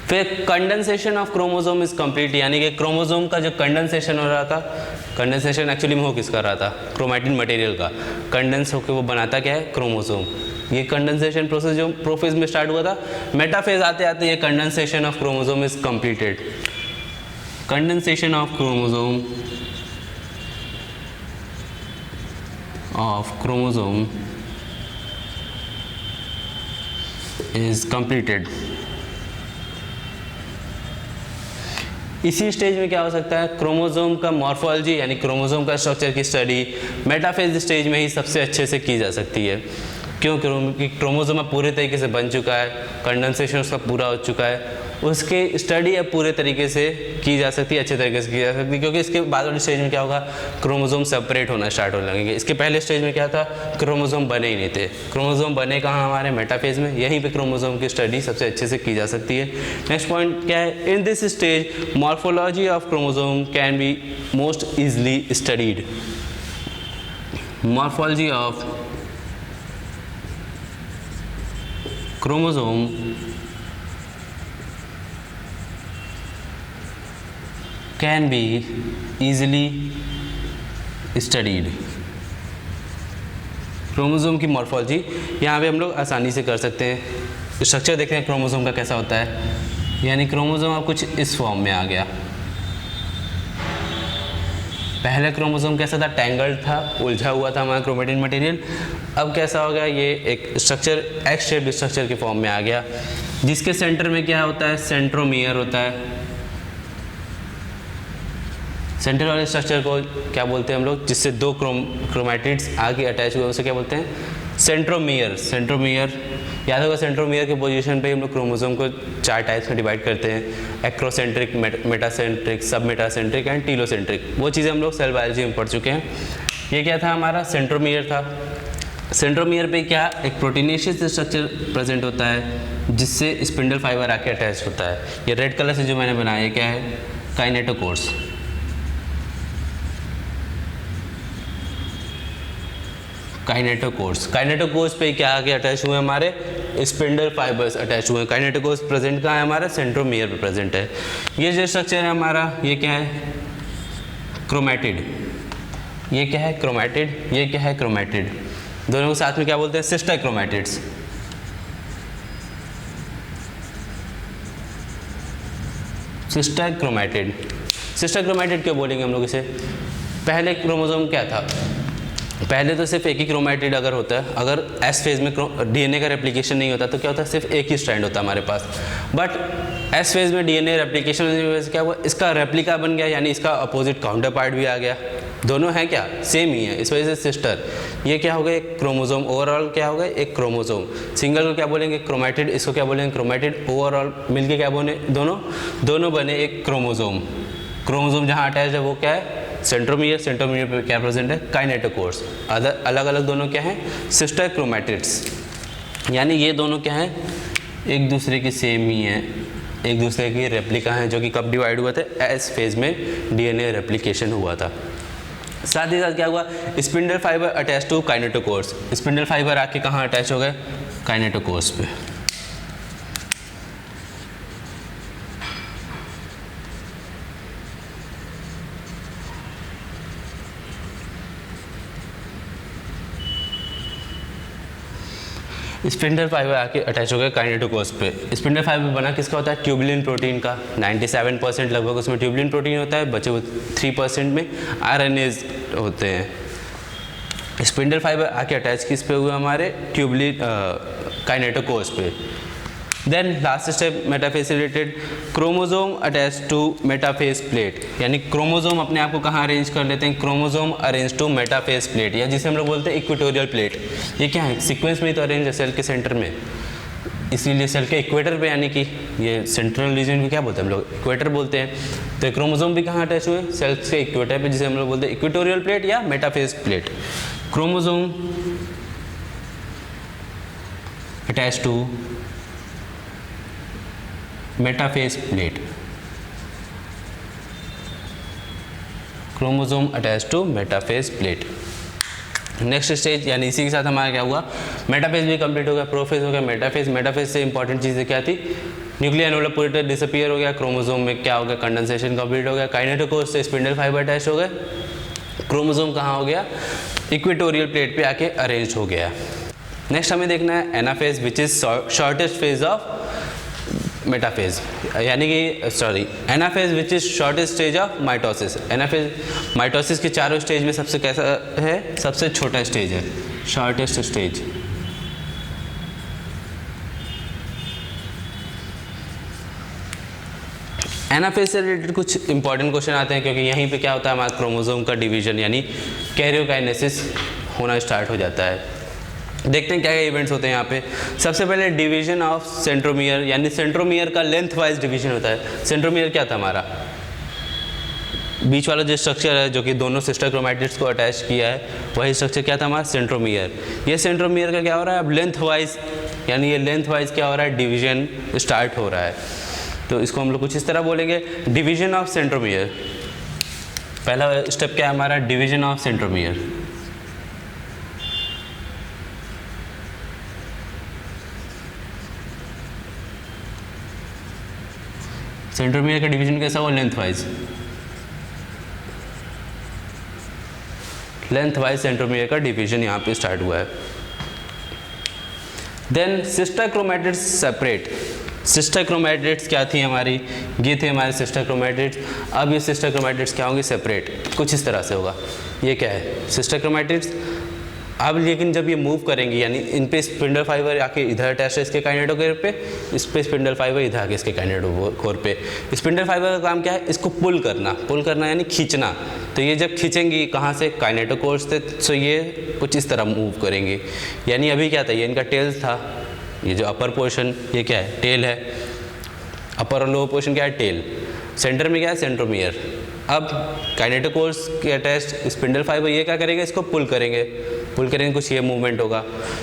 फिर condensation of chromosome is complete, यानी कि क्रोमोसोम का जो कंडेंसेशन हो रहा था, कंडेंसेशन एक्चुअली में हो किसका रहा था, क्रोमैटिन मटेरियल का कंडेंस होकर वो बनाता क्या है, क्रोमोसोम। ये कंडेंसेशन प्रोसेस जो प्रोफेज में स्टार्ट हुआ था, मेटाफेज आते आते ये condensation of chromosome is completed. Condensation of chromosome is completed. इसी स्टेज में क्या हो सकता है, क्रोमोसोम का मॉर्फोलॉजी यानी क्रोमोसोम का स्ट्रक्चर की स्टडी मेटाफेज स्टेज में ही सबसे अच्छे से की जा सकती है। क्यों, क्योंकि क्रोमोसोम अब पूरे तरीके से बन चुका है, कंडेंसेशन उसका पूरा हो चुका है, उसकी स्टडी अब पूरे तरीके से की जा सकती है, अच्छे तरीके से की जा सकती है। क्योंकि इसके बाद वाले स्टेज में क्या होगा, क्रोमोसोम सेपरेट होना स्टार्ट होने लगेंगे। इसके पहले स्टेज में क्या था, क्रोमोसोम बने ही नहीं थे। क्रोमोसोम बने कहाँ, हमारे मेटाफेज में, यहीं पे क्रोमोसोम की स्टडी सबसे अच्छे से की जा सकती है। नेक्स्ट पॉइंट क्या है, in this stage morphology of chromosome can be most easily studied. Morphology of chromosome can be easily studied. Chromosome की मॉर्फोलॉजी यहाँ पे हम लोग आसानी से कर सकते हैं। स्ट्रक्चर देखते हैं क्रोमोसोम का कैसा होता है, यानी क्रोमोसोम अब कुछ इस फॉर्म में आ गया। पहले क्रोमोसोम कैसा था, टैंगल्ड था, उलझा हुआ था हमारा क्रोमेटिन मटेरियल। अब कैसा हो गया, ये एक स्ट्रक्चर एक्स शेप्ड स्ट्रक्चर के फॉर्म में आ गया, जिसके सेंटर में क्या होता है, सेंट्रोमियर होता है। सेंटर वाले स्ट्रक्चर को क्या बोलते हैं हम लोग, जिससे दो क्रोमैटिड्स आगे अटैच हुए, उसे क्या बोलते हैं, सेंट्रोमियर। सेंट्रोमियर याद होगा, सेंट्रोमियर के पोजीशन पे हम लोग क्रोमोसोम को 4 टाइप्स में डिवाइड करते हैं, एक्रोसेंट्रिक, मेटासेंट्रिक, सब मेटासेंट्रिक एंड टीलोसेंट्रिक। वो चीज़ें हम लोग सेल बायोलॉजी में पढ़ चुके हैं। ये क्या था, हमारा सेंट्रोमियर था। सेंट्रोमियर पे क्या, एक प्रोटीनेशियस स्ट्रक्चर प्रेजेंट होता है, जिससे स्पिंडल फाइबर आके अटैच होता है। ये रेड कलर से जो मैंने बनाया, क्या है, काइनेटोकोर्स। काइनेटोकोर्स पे क्या आगे अटैच हुए, हमारे स्पिंडल फाइबर्स अटैच हुए हैं। काइनेटोकोर्स प्रेजेंट कहाँ है, हमारा सेंट्रोमियर पे प्रेजेंट है। ये जो स्ट्रक्चर है हमारा, ये क्या है, क्रोमैटिड। ये क्या है, क्रोमैटिड। ये क्या है, क्रोमैटिड। दोनों को साथ में क्या बोलते हैं, sister chromatids. Sister chromatid. Sister chromatid क्यों बोलेंगे हम लोग इसे, पहले क्रोमोसोम क्या था, पहले तो सिर्फ एक ही क्रोमैटिड अगर होता है, अगर एस फेज में डीएनए का रेप्लिकेशन नहीं होता तो क्या होता है, सिर्फ एक ही स्ट्रैंड होता है हमारे पास। बट एस फेज में डीएनए रेप्लिकेशन होने की वजह से क्या हुआ, इसका रेप्लिका बन गया, यानी इसका अपोजिट काउंटर पार्ट भी आ गया। दोनों हैं क्या, सेम ही है, इस वजह से सिस्टर। ये क्या हो गया, एक क्रोमोसोम। ओवरऑल क्या हो गया, एक क्रोमोसोम। सिंगल को क्या बोलेंगे, क्रोमैटिड। इसको क्या बोलेंगे, क्रोमैटिड। ओवरऑल मिलके क्या बने, दोनों बने एक क्रोमोसोम। क्रोमोसोम जहाँ अटैच है वो क्या है, सेंट्रोमियर। सेंट्रोमियर पे क्या प्रेजेंट है, काइनेटोकोर्स। अलग अलग दोनों क्या हैं, सिस्टर क्रोमैटिड्स। यानी ये दोनों क्या हैं, एक दूसरे की सेम ही हैं, एक दूसरे की रेप्लिका हैं, जो कि कब डिवाइड हुआ था, एस फेज में डीएनए रेप्लिकेशन हुआ था। साथ ही साथ क्या हुआ, spindle fibre attach to kinetochores. Spindle fibre आके कहाँ अटैच हो गए, काइनेटोकोर्स पे। स्पिंडल फाइबर आके अटैच हो गए काइनेटोकोर्स पे। स्पिंडल फाइबर बना किसका होता है, ट्यूबुलिन प्रोटीन का। 97% लगभग उसमें ट्यूबुलिन प्रोटीन होता है, बचे हुए 3% में आरएनएज होते हैं। स्पिंडल फाइबर आके अटैच किस पे हुए, हमारे ट्यूबुलिन काइनेटोकोर्स पे। देन लास्ट स्टेप मेटाफेज से related, chromosome attach to metaphase plate. यानी क्रोमोसोम अपने आप को कहाँ अरेंज कर लेते हैं, chromosome arrange to metaphase plate, या जिसे हम लोग बोलते हैं इक्वेटोरियल प्लेट। ये क्या है, सीक्वेंस में ही तो अरेंज है सेल के सेंटर में, इसीलिए सेल के इक्वेटर पे, यानी कि ये सेंट्रल रीजन को क्या बोलते हैं हम लोग, इक्वेटर बोलते हैं। तो क्रोमोसोम भी कहाँ अटैच हुए, सेल्स के इक्वेटर पे, जिसे हम लोग बोलते हैं इक्वेटोरियल प्लेट या metaphase plate. Chromosome attach to metaphase plate. Chromosome attach to metaphase plate. Next stage, यानी इसी के साथ हमारा क्या हुआ, मेटाफेज भी कंप्लीट हो गया, प्रोफेज हो गया, मेटाफेज। मेटाफेज से इंपॉर्टेंट चीज़ें क्या थी, न्यूक्लियर एनवेलप पूरी तरह डिसअपीयर हो गया, क्रोमोसोम में क्या हो गया, कंडेंसेशन कंप्लीट हो गया, काइनेटोकोर्स से स्पिंडल फाइबर अटैच हो गए, क्रोमोसोम कहाँ हो गया, इक्वेटोरियल प्लेट पे आके अरेंज हो गया। नेक्स्ट हमें देखना है anaphase, which is shortest phase of metaphase, यानी कि anaphase which is shortest stage of mitosis. Anaphase mitosis के चारों स्टेज में सबसे कैसा है, सबसे छोटा स्टेज है, शॉर्टेस्ट स्टेज। एनाफेज से रिलेटेड कुछ इंपॉर्टेंट क्वेश्चन आते हैं, क्योंकि यहीं पे क्या होता है, हमारा क्रोमोसोम का डिवीजन यानी कैरियोकाइनेसिस होना स्टार्ट हो जाता है। देखते हैं क्या क्या इवेंट्स होते हैं यहाँ पे। सबसे पहले डिवीजन ऑफ सेंट्रोमियर, यानी सेंट्रोमियर का लेंथ वाइज डिवीजन होता है। सेंट्रोमियर क्या था, हमारा बीच वाला जो स्ट्रक्चर है, जो कि दोनों सिस्टर क्रोमैटिड्स को अटैच किया है, वही स्ट्रक्चर क्या था, हमारा सेंट्रोमियर। ये सेंट्रोमियर का क्या हो रहा है, अब लेंथ वाइज, यानी ये लेंथ वाइज क्या हो रहा है, डिवीजन स्टार्ट हो रहा है। तो इसको हम लोग कुछ इस तरह बोलेंगे, डिवीजन ऑफ सेंट्रोमियर। पहला स्टेप क्या है हमारा, डिवीजन ऑफ सेंट्रोमियर। सेंट्रोमियर का डिवीजन कैसा हुआ, lengthwise. Lengthwise centromere का डिवीजन यहाँ पे स्टार्ट हुआ है। Then sister chromatids separate. Sister chromatids क्या थी हमारी, ये थे हमारे सिस्टर क्रोमैटिड्स। अब ये सिस्टर क्रोमैटिड्स क्या होंगे, सेपरेट, कुछ इस तरह से होगा। ये क्या है, सिस्टर क्रोमैटिड्स। अब लेकिन जब ये मूव करेंगे, यानी इन पे स्पिंडल फाइबर आके इधर अटैच है इसके काइनेटोकोर पे, इस पे स्पिंडल फाइबर इधर आके इसके काइनेटोकोर पे। स्पिंडल फाइबर का काम क्या है, इसको पुल करना यानी खींचना। तो ये जब खींचेंगी कहाँ से, काइनेटोकोर से, तो ये कुछ इस तरह मूव करेंगे। यानी अभी क्या था, ये इनका टेल्स था, ये जो अपर पोर्शन ये क्या है, टेल है। अपर और लोअर पोर्शन क्या है, टेल। सेंटर में क्या है, सेंट्रोमियर। अब काइनेटोकोर्स के अटैच्ड स्पिंडल फाइबर ये क्या करेंगे, इसको पुल करेंगे, कुछ ये मूवमेंट होगा।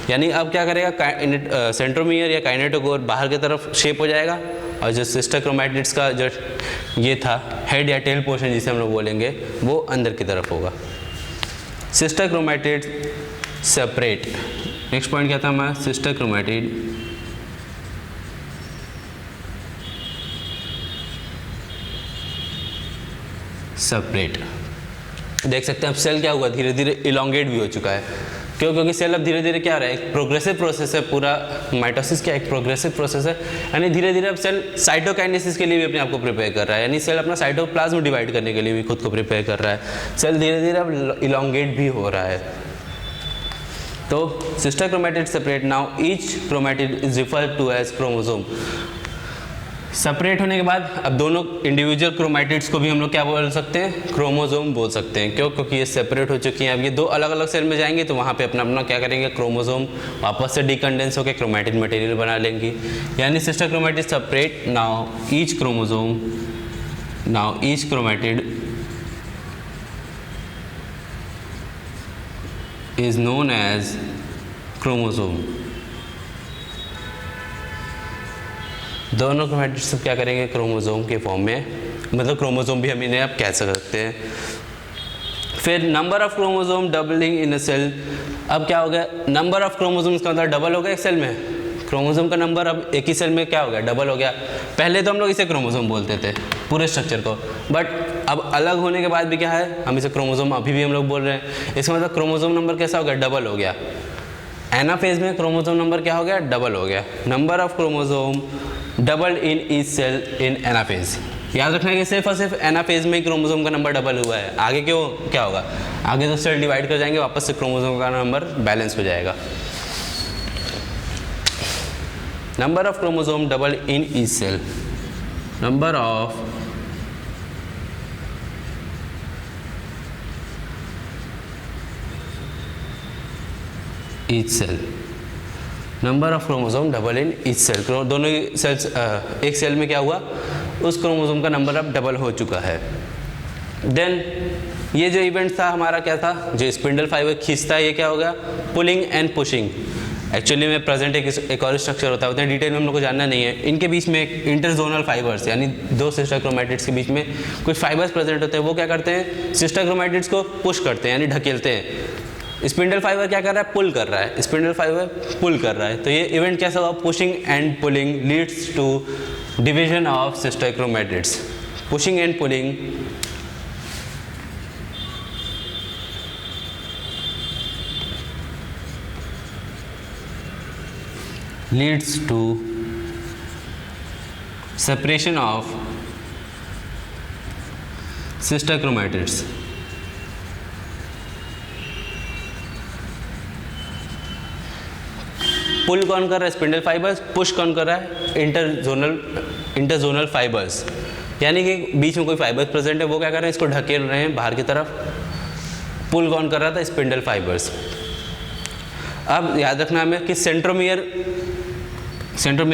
यानी अब क्या करेगा, सेंट्रोमियर या काइनेटोकोर बाहर की तरफ शेप हो जाएगा, और जो सिस्टर क्रोमैटिड्स का जो ये था हेड या टेल पोर्शन जिसे हम लोग बोलेंगे, वो अंदर की तरफ होगा। Sister chromatid separate. Next point क्या था हमारा, सिस्टर क्रोमैटिड सेपरेट। देख सकते हैं अब सेल क्या हुआ, धीरे धीरे इलोंगेट भी हो चुका है। क्यों, क्योंकि सेल अब धीरे धीरे क्या हो रहा है, एक प्रोग्रेसिव प्रोसेस है। पूरा माइटोसिस क्या एक प्रोग्रेसिव प्रोसेस है, यानी धीरे धीरे अब सेल साइटोकाइनेसिस के लिए भी अपने आप को प्रिपेयर कर रहा है। यानी सेल अपना साइटोप्लाज्म डिवाइड करने के लिए भी खुद को प्रिपेयर कर रहा है। सेल धीरे धीरे अब इलोंगेट भी हो रहा है। तो sister chromatid separate. Now each chromatid is referred to as chromosome. Separate होने के बाद अब दोनों इंडिविजुअल क्रोमैटिड्स को भी हम लोग क्या बोल सकते हैं, क्रोमोसोम बोल सकते हैं। क्यों, क्योंकि ये सेपरेट हो चुकी हैं। अब ये दो अलग अलग सेल में जाएंगे तो वहाँ पे अपना अपना क्या करेंगे, क्रोमोसोम वापस से डिकंडेंस होकर क्रोमैटिड मटेरियल बना लेंगी। यानी sister chromatid separate. Now each chromatid is known as chromosome. दोनों क्रोमैटिड्स क्या करेंगे, क्रोमोसोम के फॉर्म में, मतलब क्रोमोसोम भी हम इन्हें आप कह सकते हैं। फिर number of chromosome doubling in a cell. अब क्या हो गया, नंबर ऑफ क्रोमोसोम्स का मतलब डबल हो गया एक सेल में। क्रोमोसोम का नंबर अब एक ही सेल में क्या हो गया, डबल हो गया। पहले तो हम लोग इसे क्रोमोसोम बोलते थे पूरे स्ट्रक्चर को, बट अब अलग होने के बाद भी क्या है, हम इसे क्रोमोसोम अभी भी हम लोग बोल रहे हैं। इसका मतलब क्रोमोसोम नंबर कैसा हो गया, डबल हो गया। एनाफेज में क्रोमोसोम नंबर क्या हो गया, डबल हो गया। Number of chromosome double in each cell in anaphase. याद रखना है कि सिर्फ और सिर्फ एनाफेज में ही क्रोमोसोम का नंबर डबल हुआ है। आगे क्यों क्या होगा, आगे तो सेल डिवाइड कर जाएंगे, वापस से क्रोमोसोम का नंबर बैलेंस हो जाएगा। Number of chromosome double in each cell. Number of each cell. Number of chromosome double in each cell. दोनों सेल्स एक सेल में क्या हुआ, उस क्रोमोसोम का नंबर अब डबल हो चुका है। देन ये जो इवेंट था हमारा क्या था, जो स्पिंडल फाइबर खींचता है, ये क्या हो गया, पुलिंग एंड पुशिंग। एक्चुअली में प्रेजेंट एक और स्ट्रक्चर होता है, उतना डिटेल में हम लोग को जानना नहीं है। इनके बीच में एक इंटरजोनल फाइबर्स, यानी दो सिस्टर क्रोमैटिड्स के बीच में कुछ फाइबर्स प्रेजेंट होते हैं। वो क्या करते हैं, सिस्टर क्रोमैटिड्स को पुश करते हैं, यानी ढकेलते हैं। स्पिंडल फाइबर क्या कर रहा है, पुल कर रहा है। स्पिंडल फाइबर पुल कर रहा है। तो ये इवेंट कैसा हुआ, pushing and pulling leads to division of sister chromatids. Pushing and pulling leads to separation of sister chromatids. Pull कौन कर रहा है, स्पिंडल फाइबर्स। पुश कौन कर रहा है, इंटरजोनल फाइबर्स। यानी कि बीच में कोई फाइबर्स प्रेजेंट है, वो क्या कर रहे हैं, इसको ढकेल रहे हैं बाहर की तरफ। पुल कौन कर रहा था, स्पिंडल फाइबर्स। अब याद रखना हमें कि सेंट्रोमियर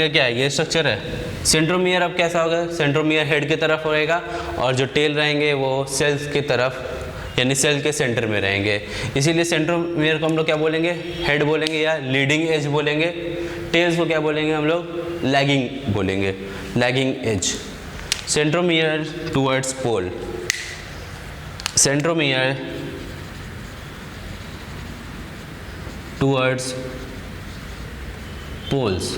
क्या है, ये स्ट्रक्चर है। सेंट्रोमियर अब कैसा होगा, सेंट्रोमियर हेड की तरफ रहेगा और जो टेल रहेंगे वो सेल्स की तरफ, यानी सेल के सेंटर में रहेंगे। इसीलिए सेंट्रोमियर को हम लोग क्या बोलेंगे, हेड बोलेंगे या लीडिंग एज बोलेंगे। टेल्स को क्या बोलेंगे हम लोग, लैगिंग बोलेंगे, lagging edge. Centromere towards pole. Centromere towards poles.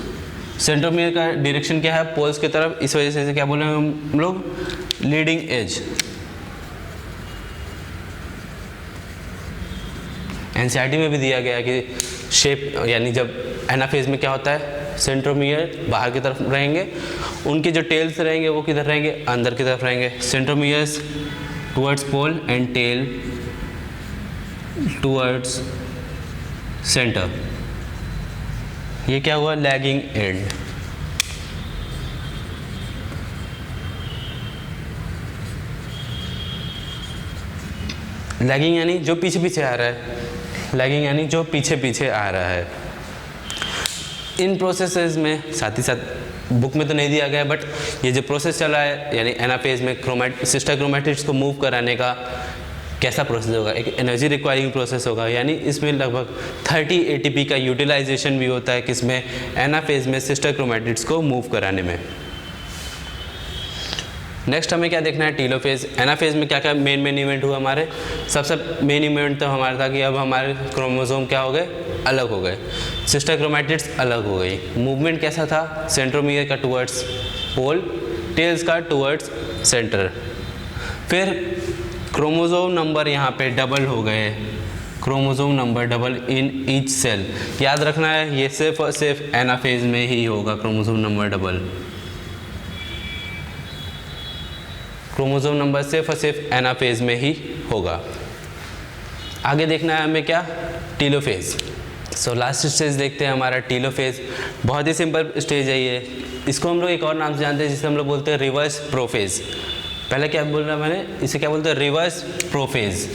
Centromere का डायरेक्शन क्या है, पोल्स की तरफ। इस वजह से क्या बोले हम लोग, लीडिंग एज। एनसीईआरटी में भी दिया गया है कि शेप यानी जब एनाफेज में क्या होता है, सेंट्रोमियर बाहर की तरफ रहेंगे, उनके जो टेल्स रहेंगे वो किधर रहेंगे, अंदर की तरफ रहेंगे। Centromeres towards pole and tail towards centre. ये क्या हुआ, लैगिंग एंड। लैगिंग यानी जो पीछे पीछे आ रहा है, लैगिंग यानी जो पीछे पीछे आ रहा है। इन प्रोसेसेस में साथ ही साथ बुक में तो नहीं दिया गया है, बट ये जो प्रोसेस चला है यानी एनाफेज में सिस्टर क्रोमैटिड्स को मूव कराने का कैसा प्रोसेस होगा, एक एनर्जी रिक्वायरिंग प्रोसेस होगा। यानी इसमें लगभग 30 एटीपी का यूटिलाइजेशन भी होता है किसमें, एनाफेज में सिस्टर क्रोमैटिड्स को मूव कराने में। नेक्स्ट हमें क्या देखना है, टीलोफेज। एनाफेज में क्या क्या मेन इवेंट हुआ हमारे, सबसे मेन इवेंट तो हमारा था कि अब हमारे क्रोमोसोम क्या हो गए, अलग हो गए, सिस्टर क्रोमैटिड्स अलग हो गई। मूवमेंट कैसा था, सेंट्रोमियर का टुवर्ड्स पोल, टेल्स का टुवर्ड्स सेंटर। फिर क्रोमोसोम नंबर यहाँ पे डबल हो गए, chromosome number double in each cell. याद रखना है ये सिर्फ और सिर्फ एनाफेज में ही होगा, chromosome number double. Chromosome number सिर्फ और सिर्फ एनाफेज में ही होगा। आगे देखना है हमें क्या, टीलोफेज। सो लास्ट स्टेज देखते हैं हमारा टीलोफेज। बहुत ही सिंपल स्टेज है ये, इसको हम लोग एक और नाम से जानते हैं जिसे हम लोग बोलते हैं रिवर्स प्रोफेज। पहले क्या बोल रहा मैंने, इसे क्या बोलते हैं, रिवर्स प्रोफेज।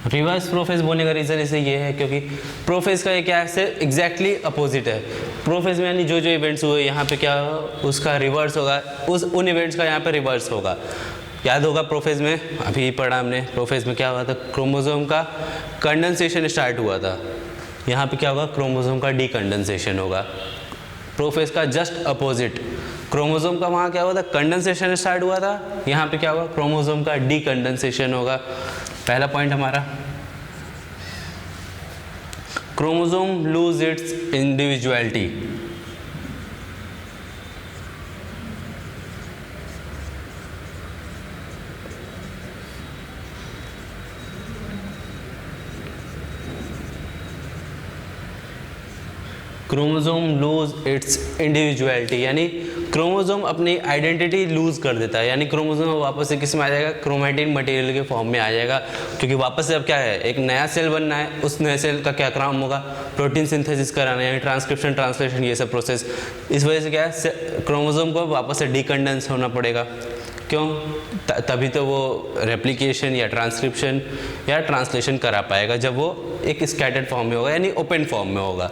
रिवर्स प्रोफेज बोलने का रीज़न इसे ये है क्योंकि प्रोफेज का ये क्या है, एग्जैक्टली अपोजिट है। प्रोफेज में यानी जो जो इवेंट्स हुए यहाँ पे क्या उसका रिवर्स होगा, उन इवेंट्स का यहाँ पे रिवर्स होगा। याद होगा प्रोफेज में अभी पढ़ा हमने, प्रोफेज में क्या हुआ था, क्रोमोसोम का कंडेंसेशन स्टार्ट हुआ था, यहाँ पे क्या होगा, क्रोमोसोम का डीकंडेंसेशन होगा। प्रोफेज का जस्ट अपोजिट, क्रोमोसोम का वहाँ क्या हुआ था, कंडेंसेशन स्टार्ट हुआ था, यहाँ पे क्या होगा, क्रोमोसोम का डीकंडेंसेशन होगा। पहला पॉइंट हमारा, chromosome lose its individuality. Chromosome lose its individuality यानी क्रोमोसोम अपनी आइडेंटिटी लूज कर देता है, यानी क्रोमोसोम वापस से किस में आ जाएगा, क्रोमैटिन मटेरियल के फॉर्म में आ जाएगा। क्योंकि वापस से अब क्या है, एक नया सेल बनना है, उस नए सेल का क्या काम होगा, प्रोटीन सिंथेसिस कराना है, ट्रांसक्रिप्शन ट्रांसलेशन ये सब प्रोसेस। इस वजह से क्या है, क्रोमोसोम को वापस से डीकंडेंस होना पड़ेगा। क्यों, तभी तो वो रेप्लिकेशन या ट्रांसक्रिप्शन या ट्रांसलेशन करा पाएगा जब वो एक स्कैटर्ड फॉर्म में होगा यानी ओपन फॉर्म में होगा।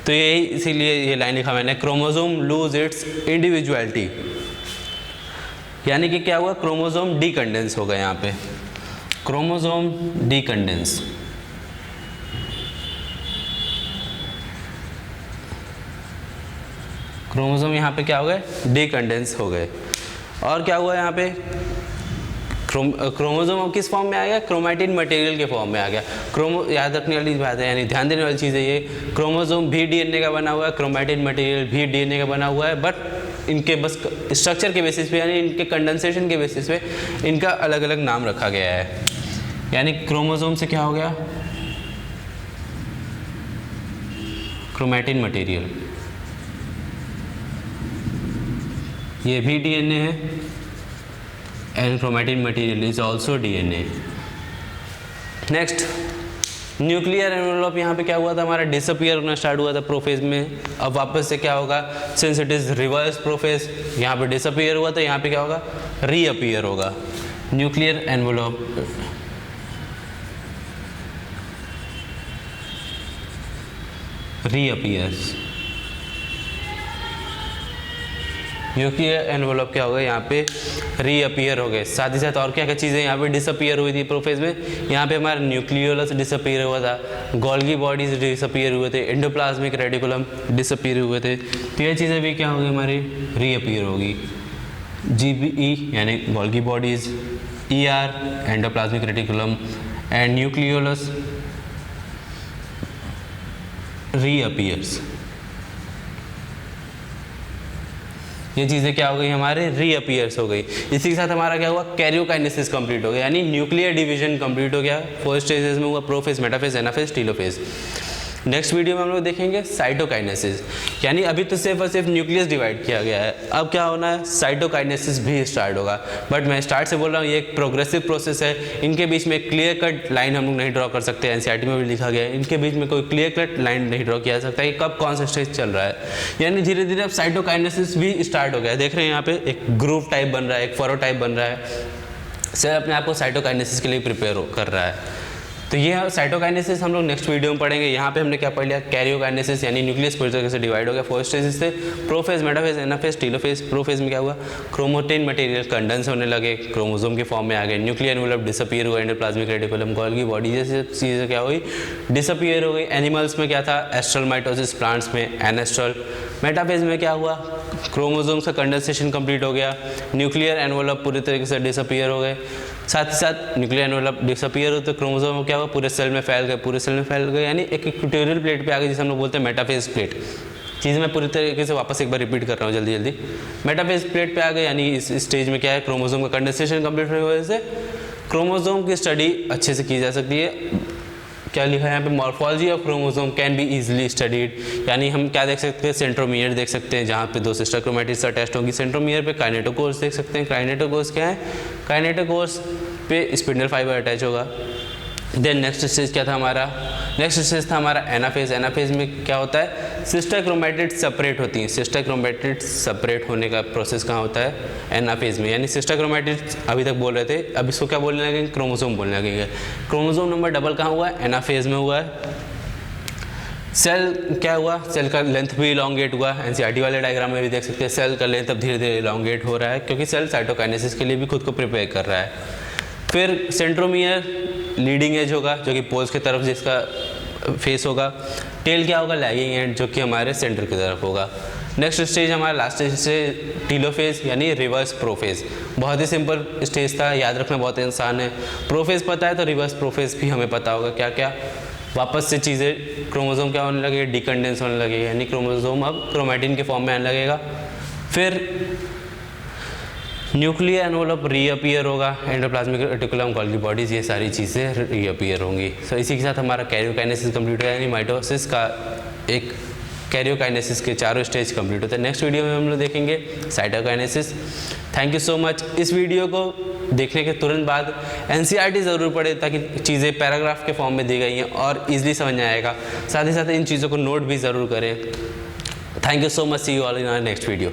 तो यही इसीलिए ये लाइन लिखा मैंने, क्रोमोसोम लूज इट्स इंडिविजुअलिटी, यानी कि क्या हुआ, क्रोमोसोम डीकंडेंस होगा। यहाँ पे क्रोमोसोम डीकंडेंस, क्रोमोसोम यहाँ पे क्या हो गए, डीकंडेंस हो गए। और क्या हुआ यहाँ पे, क्रोमोसोम अब किस फॉर्म में आ गया, क्रोमैटिन मटेरियल के फॉर्म में आ गया। याद रखने वाली बात है, यानी ध्यान देने वाली चीज़ है ये, क्रोमोसोम भी डीएनए का बना हुआ है, क्रोमैटिन मटेरियल भी डीएनए का बना हुआ है, बट इनके बस स्ट्रक्चर के बेसिस पे यानी इनके कंडेंसेशन के बेसिस पे इनका अलग अलग नाम रखा गया है। यानी क्रोमोसोम से क्या हो गया, क्रोमैटिन मटेरियल, ये भी डीएनए है, and chromatin material is also DNA. Next, nuclear envelope यहाँ पे क्या हुआ था, हमारा डिसअपियर होना स्टार्ट हुआ था प्रोफेज में। अब वापस से क्या होगा, since it is reverse prophase, यहाँ पे डिसअपियर हुआ था, यहाँ पे क्या होगा, रीअपियर होगा। Nuclear envelope reappears, nuclear envelope क्या हो गया, यहाँ पे रीअपियर हो गए। साथ ही साथ और क्या क्या चीज़ें यहाँ पे डिसअपियर हुई थी प्रोफेज में, यहाँ पे हमारा न्यूक्लियोलस डिसअपियर हुआ था, गोल्गी बॉडीज डिसअपियर हुए थे, एंडोप्लाज्मिक रेटिकुलम डिसअपियर हुए थे। तो ये चीज़ें भी क्या होगी, हमारी रीअपियर होगी। GBE यानी Golgi bodies, ER endoplasmic reticulum and nucleolus reappears. ये चीज़ें क्या हो गई हमारे रीअपियर्स हो गई। इसी के साथ हमारा क्या हुआ कैरियोकाइनेसिस कंप्लीट हो गया, यानी न्यूक्लियर डिवीजन कंप्लीट हो गया। फर्स्ट स्टेजेस में हुआ prophase, metaphase, anaphase, telophase. Next video में हम लोग देखेंगे साइटोकाइनेसिस, यानी अभी तो सिर्फ और सिर्फ न्यूक्लियस डिवाइड किया गया है, अब क्या होना है साइटोकाइनेसिस भी स्टार्ट होगा। बट मैं स्टार्ट से बोल रहा हूँ ये एक प्रोग्रेसिव प्रोसेस है, इनके बीच में क्लियर कट लाइन हम लोग नहीं ड्रॉ कर सकते, एनसीईआरटी में भी लिखा गया है इनके बीच में कोई क्लियर कट लाइन नहीं ड्रॉ किया जा सकता कि कब कौन सा स्टेज चल रहा है। यानी धीरे धीरे अब साइटोकाइनेसिस भी स्टार्ट हो गया है। देख रहे हैं यहाँ पे एक ग्रूव टाइप बन रहा है, एक फरो टाइप बन रहा है, सेल अपने आप को साइटोकाइनेसिस के लिए प्रिपेयर कर रहा है। तो ये साइटोकाइनेसिस हम लोग नेक्स्ट वीडियो में पढ़ेंगे। यहाँ पे हमने क्या पढ़ लिया, कैरियोकाइनेसिस यानी न्यूक्लियस पूरी तरीके से डिवाइड हो गया। फर्स्ट स्टेज से prophase, metaphase, anaphase, telophase. Prophase में क्या हुआ, क्रोमोटिन मटेरियल कंडेंस होने लगे, क्रोमोसोम के फॉर्म में आ गए, न्यूक्लियर एनवेलप डिसअपीयर हुआ, एंडोप्लाज्मिक रेटिकुलम, गोल्गी बॉडी जैसी चीज़ें क्या हुई डिसअपीयर हो गई। एनिमल्स में क्या था, एस्ट्रल माइटोसिस, प्लांट्स में एनेस्ट्रल। मेटाफेज में क्या हुआ, क्रोमोसोम्स का कंडेंसेशन कंप्लीट हो गया, न्यूक्लियर एनवेलप पूरी तरीके से डिसअपीयर हो गए। साथ ही साथ न्यूक्लियर एनवेलप डिसअपीयर होते क्रोमोसोम क्या हुआ, पूरे सेल में फैल गए, पूरे सेल में फैल गए, यानी एक इक्वेटोरियल प्लेट पे आ गए, जिसे हम लोग बोलते हैं मेटाफेज प्लेट। चीज़ मैं पूरी तरीके से वापस एक बार रिपीट कर रहा हूँ जल्दी जल्दी। मेटाफेज प्लेट पे आ गए, यानी इस स्टेज में क्या है, क्रोमोसोम का कंडेंसेशन कंप्लीट होने की वजह से क्रोमोसोम की स्टडी अच्छे से की जा सकती है। क्या लिखा है यहाँ पे, morphology of chromosome can be easily studied, यानी हम क्या देख सकते हैं, सेंट्रोमियर देख सकते हैं जहाँ पे दो सिस्टर क्रोमैटिड्स अटैच्ड होंगी। सेंट्रोमियर पे काइनेटोकोर्स देख सकते हैं। काइनेटोकोर्स क्या है, काइनेटोकोर्स पे स्पिंडल फाइबर अटैच होगा। देन नेक्स्ट स्टेज क्या था हमारा, नेक्स्ट स्टेज था हमारा एनाफेज। एनाफेज में क्या होता है, सिस्टर क्रोमैटिड्स सेपरेट होती हैं। सिस्टर क्रोमैटिड्स सेपरेट होने का प्रोसेस कहाँ होता है, एनाफेज में। यानी सिस्टर क्रोमैटिड्स अभी तक बोल रहे थे, अब इसको क्या बोलने लगेंगे, क्रोमोसोम बोलने लगेंगे। क्रोमोसोम नंबर डबल कहाँ हुआ है, एनाफेज में हुआ है। सेल क्या हुआ, सेल का लेंथ भी इलॉन्गेट हुआ। एनसीईआरटी वाले डायग्राम में भी देख सकते हैं सेल का लेंथ अब धीरे धीरे इलॉन्गेट हो रहा है, क्योंकि सेल साइटोकाइनेसिस के लिए भी खुद को प्रिपेयर कर रहा है। फिर सेंट्रोमियर लीडिंग एज होगा, जो कि पोल्स की तरफ जिसका फेस होगा। टेल क्या होगा, लैगिंग एंड, जो कि हमारे सेंटर की तरफ होगा। नेक्स्ट स्टेज हमारा लास्ट स्टेज से टीलोफेज यानी रिवर्स प्रोफेज। बहुत ही सिंपल स्टेज था, याद रखना बहुत आसान है। प्रोफेज पता है तो रिवर्स प्रोफेज भी हमें पता होगा क्या क्या। वापस से चीज़ें, क्रोमोसोम क्या होने लगे, डिकंडेंस होने लगे, यानी क्रोमोसोम अब क्रोमैटिन के फॉर्म में आने लगेगा। फिर न्यूक्लियर एनवेलप रीअपियर होगा, एंडोप्लाज्मिक रेटिकुलम, गोल्गी बॉडीज, ये सारी चीज़ें रीअपियर होंगी। सो इसी के साथ हमारा कैरियोकाइनेसिस कंप्लीट हो गया, यानी माइटोसिस का एक कैरियोकाइनेसिस के चारों स्टेज कंप्लीट होते हैं। नेक्स्ट वीडियो में हम लोग देखेंगे cytokinesis. Thank you so much. इस वीडियो को देखने के तुरंत बाद एनसीईआरटी ज़रूर पढ़े, ताकि चीज़ें पैराग्राफ के फॉर्म में दी गई हैं और ईजिली समझ में आएगा। साथ ही साथ इन चीज़ों को नोट भी ज़रूर करें। Thank you so much, see you all in our next video.